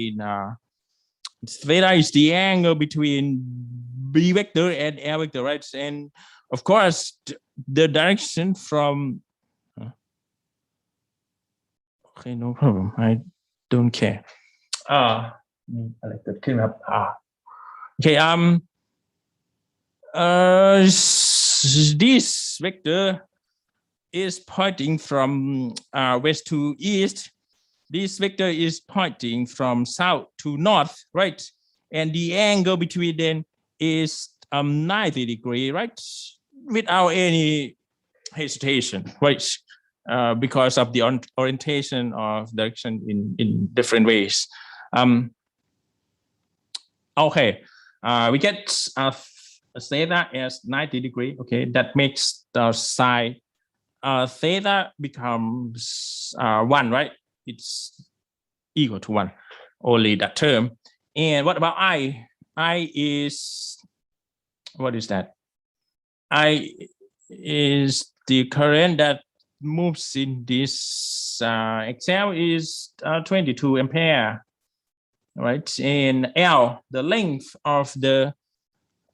B vector and L vector, right? And of course, the direction from okay, no problem. I don't care. Okay. This vector is pointing from west to east. This vector is pointing from south to north, right? And the angle between them is 90 degrees, right? Without any hesitation, right? Because of the orientation of direction in different ways. Okay, we get theta as 90 degrees. Okay, that makes the side theta becomes 1, right? It's equal to 1, only that term. And what about I? I is, what is that? I is the current that moves in this example is 22 ampere, right? And L, the length of the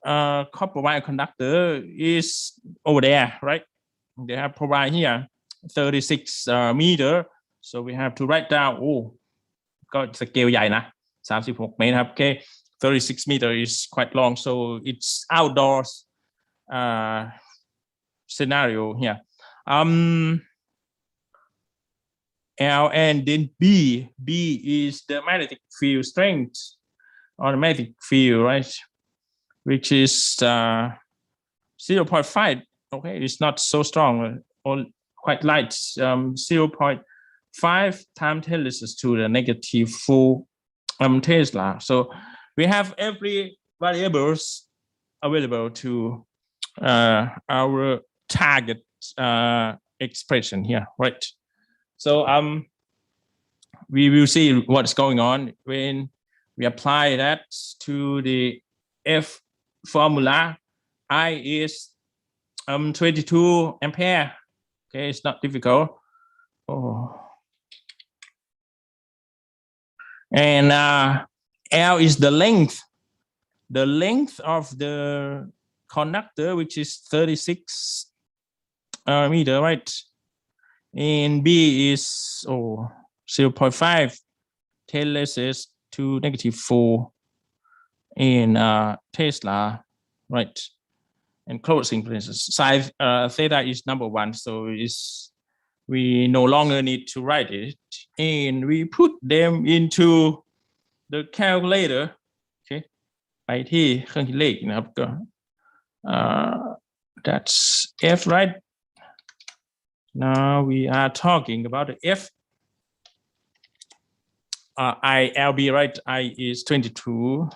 copper wire conductor is over there, right? They have provided here 36 meter. So we have to write down, ก็สเกลใหญ่นะ36 เมตรครับ okay, 36 meter is quite long, so it's outdoors scenario here. L, and then B. B is the magnetic field strength or the magnetic field, right? Which is 0.5. Okay, it's not so strong or quite light. 0.5 times 10 to the negative 4 Tesla. So we have every variables available to our target expression here, right? So we will see what's going on when we apply that to the F formula. I is 22 ampere. Okay, it's not difficult. Oh. And L is the length of the conductor, which is 36 meter, right? And B is 0.5 10 to negative 4 in Tesla, right? And closing parentheses. Psi theta is number 1, so we no longer need to write it, and we put them into the calculator. Okay, ไปที่เครื่องคิดเลขนะครับก็that's F, right? Now we are talking about the F. ILB, right? I is 22.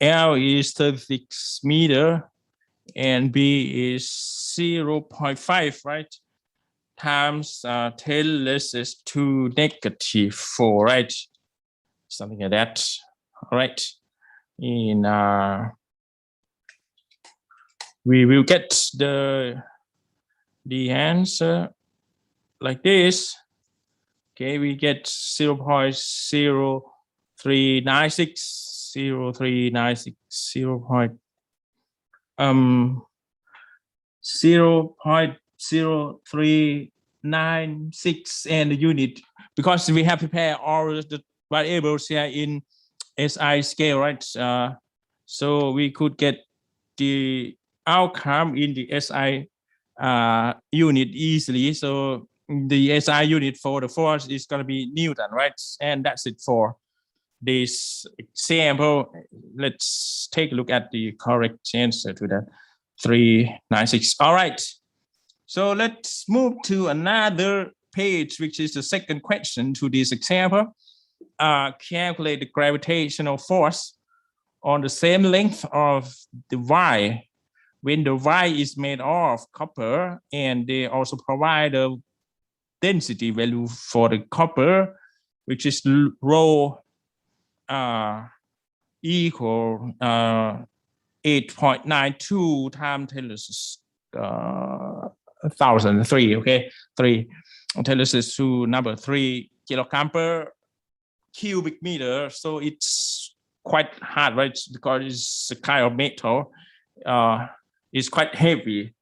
L is 36 meter, and B is 0.5, right? Times 10 to negative 4, right? Something like that. All right. In we will get the answer like this. Okay, we get 0.0396, 0.0396, 0.0396, and the unit, because we have prepared all the variables here in SI scale, right? So we could get the outcome in the SI unit easily. So the SI unit for the force is going to be Newton, right? And that's it for this example. Let's take a look at the correct answer to that 396. All right. So let's move to another page, which is the second question to this example. Calculate the gravitational force on the same length of the wire when the wire is made of copper, and they also provide a density value for the copper, which is rho equal 8.92 times 1003. Okay, 3 10 to number 3 kilogram per cubic meter. So it's quite hard, right? Because it's a kind of metal. It's quite heavy.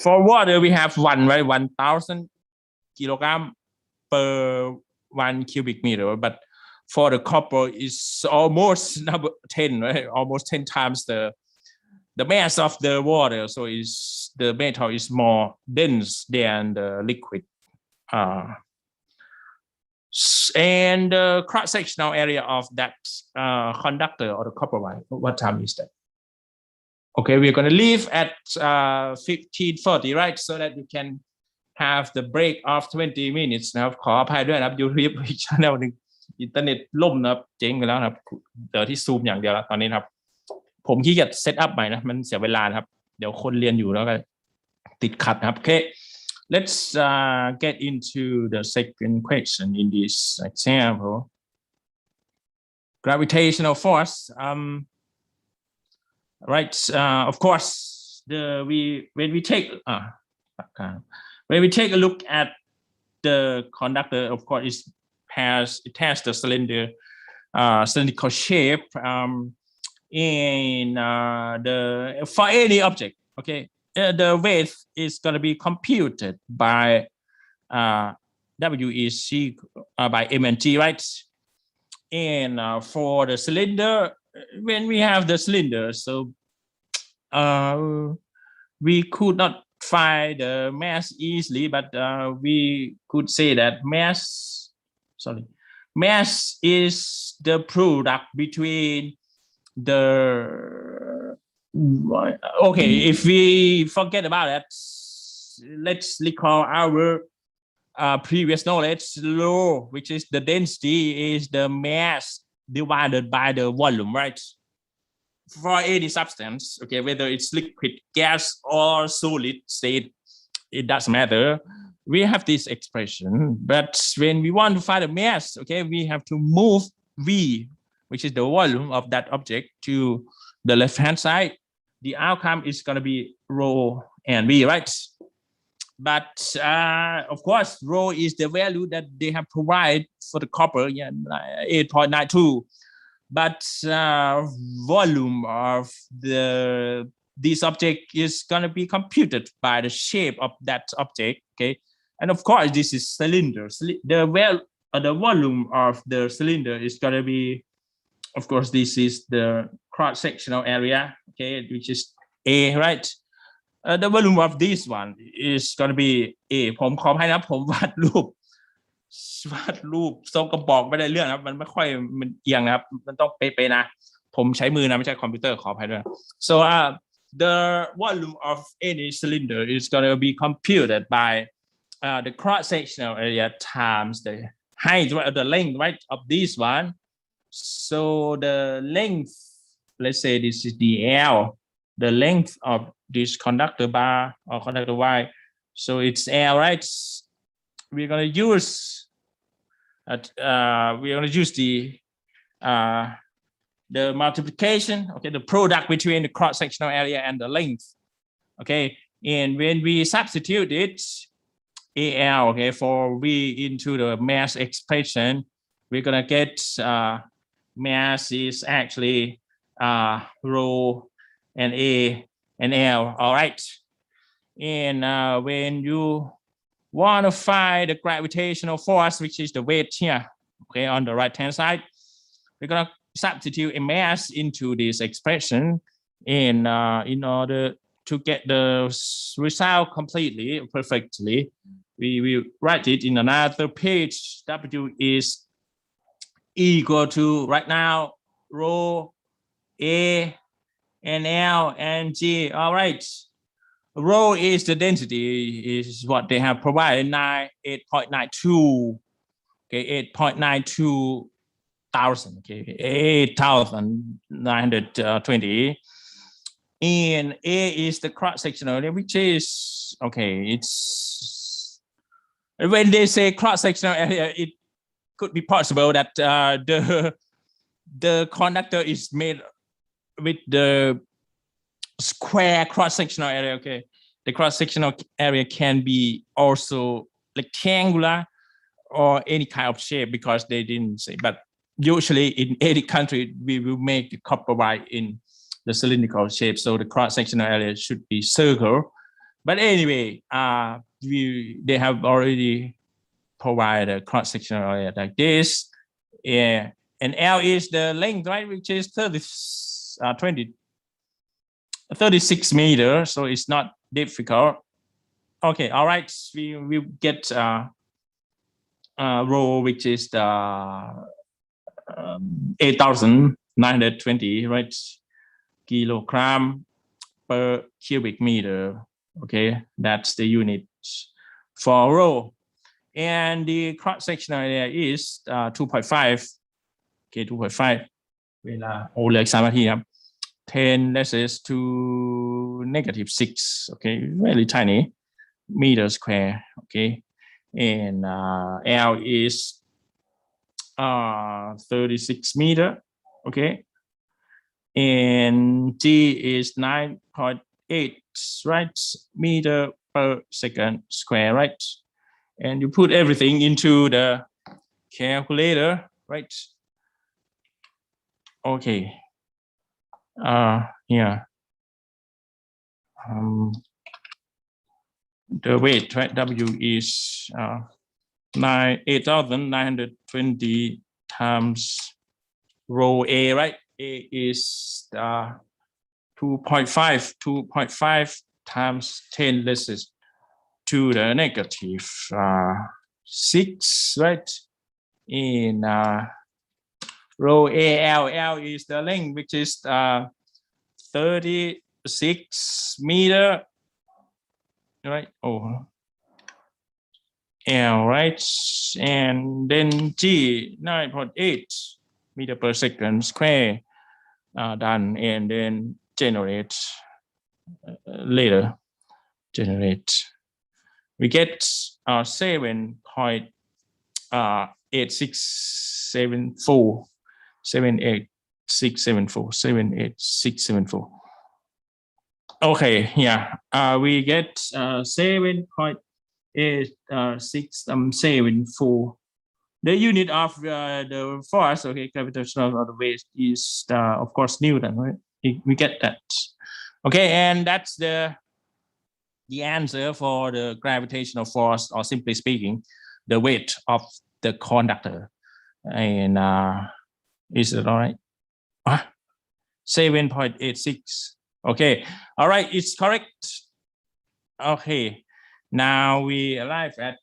For water, we have 1,000 kilogram per 1 cubic meter, but for the copper is almost number 10, right? Almost 10 times the mass of the water. So the metal is more dense than the liquid. And the cross-sectional area of that conductor or the copper wire, what time is that? Okay, we're going to leave at 15:40, right? So that we can have the break of 20 minutes นะครับขออภัยด้วยนะครับ YouTube อีก channel นึงอินเทอร์เน็ตล่มนะครับเจ๊งไปแล้วครับเดี๋ยวที่ซูมอย่างเดียวแล้วตอนนี้ครับผมขี้เกียจเซตอัพใหม่นะมันเสียเวลาครับเดี๋ยวคนเรียนอยู่แล้วก็ติดขัดครับโอเค let's get into the second question in this example. Gravitational force. Right. Of course, when we take a look at the conductor, of course, it has the cylindrical shape. For any object, okay, the weight is going to be computed by WEC by M and G, right? And for the cylinder, when we have the cylinder, so we could not find the mass easily, but we could say that mass is the product between the, okay, if we forget about that, let's recall our previous knowledge. Rho, which is the density, is the mass divided by the volume, right? For any substance, okay, whether it's liquid, gas, or solid state, it doesn't matter. We have this expression, but when we want to find the mass, okay, we have to move V, which is the volume of that object, to the left-hand side. The outcome is going to be rho and V, right? But of course, rho is the value that they have provided for the copper, 8.92. But volume of this object is going to be computed by the shape of that object, okay? And of course, this is cylinder. The volume of the cylinder is going to be, of course, this is the cross-sectional area, okay, which is A, right? The volume of this one is going to be A. ผมขอให้นะผมวาดรูปทรงกระบอกไม่ได้เรื่องนะมันไม่ค่อยมันเอียงนะครับมันต้องเป๊ะๆนะผมใช้มือนะไม่ใช่คอมพิวเตอร์ขออภัยด้วย so the volume of any cylinder is going to be computed by the cross-sectional area times the height, the length, right, of this one. So the length, let's say this is the L, the length of this conductor bar or conductor Y, so it's L, right? We're going to use the multiplication, okay, the product between the cross-sectional area and the length, okay, and when we substitute it AL, okay, for V into the mass expression, we're going to get mass is actually rho and A and L, all right? And when you want to find the gravitational force, which is the weight here, okay, on the right-hand side, we're going to substitute a mass into this expression in order to get the result completely, perfectly. We will write it in another page. W is equal to, right now, rho A and L and G, all right? Rho is the density, is what they have provided, 8.92, okay, 8.92 thousand, okay, 8,920. And A is the cross-sectional area, which is, okay, it's, when they say cross-sectional area, it could be possible that the conductor is made with the square cross-sectional area, okay. The cross-sectional area can be also rectangular or any kind of shape, because they didn't say, but usually in any country, we will make the copper wire in the cylindrical shape. So the cross-sectional area should be circle. But anyway, they have already provided a cross-sectional area like this. Yeah. And L is the length, right, which is 36 meters, so it's not difficult. Okay, all right, we will get rho, which is the 8,920, right, kilogram per cubic meter. Okay, that's the unit for rho. And the cross-sectional area is 2.5. Okay, 2.5. เวลาโอ้เหลืออีก3 นาทีครับ 10 raised to -6, okay, very tiny meter square, okay, and L is 36 meter, okay, and G is 9.8, right, meter per second square, right? And you put everything into the calculator, right? Okay. Yeah. The weight, right? W is 8,920 times rho A, right? A is 2.5 times 10 raised to the negative 6, right? In row AL, L is the length, which is 36 meter, right? Oh, L, right? And then G 9.8 meter per second square, done, and then generate later. We get 7.8674. Okay, yeah. We get 7.8674. The unit of the force, okay, gravitational weight is of course Newton, right? We get that. Okay, and that's the answer for the gravitational force, or simply speaking, the weight of the conductor. And is it all right? 7.86. Okay, all right, it's correct. Okay, now we arrive at,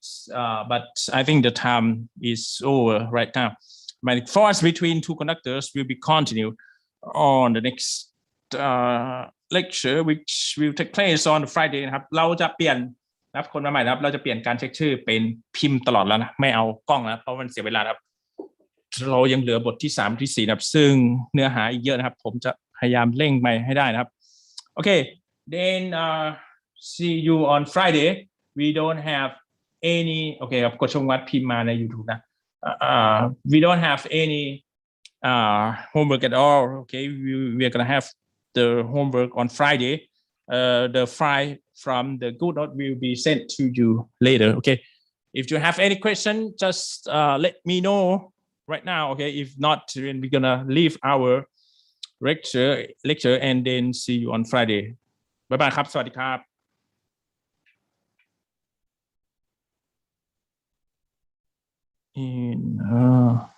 but I think the time is over right now. My force between two conductors will be continued on the next lecture, which will take place on Friday นะครับเราจะเปลี่ยนนะครับคนมาใหม่นะครับเราจะเปลี่ยนการเช็คชื่อเป็นพิมพ์ตลอดแล้วนะไม่เอากล้องนะเพราะมันเสียเวลาครับเรายังเหลือบทที่3ที่4นะครับซึ่งเนื้อหาอีกเยอะนะครับผมจะพยายามเร่งไปให้ได้นะครับโอเค then see you on Friday we don't have any โอเคครับกดชมวัดพิมพ์มาใน YouTube นะ we don't have any homework at all. Okay, we are gonna have the homework on Friday. The file from the good note will be sent to you later. Okay, if you have any question, just let me know right now. Okay, if not, then we're gonna leave our lecture and then see you on Friday. Bye bye ครับสวัสดีครับ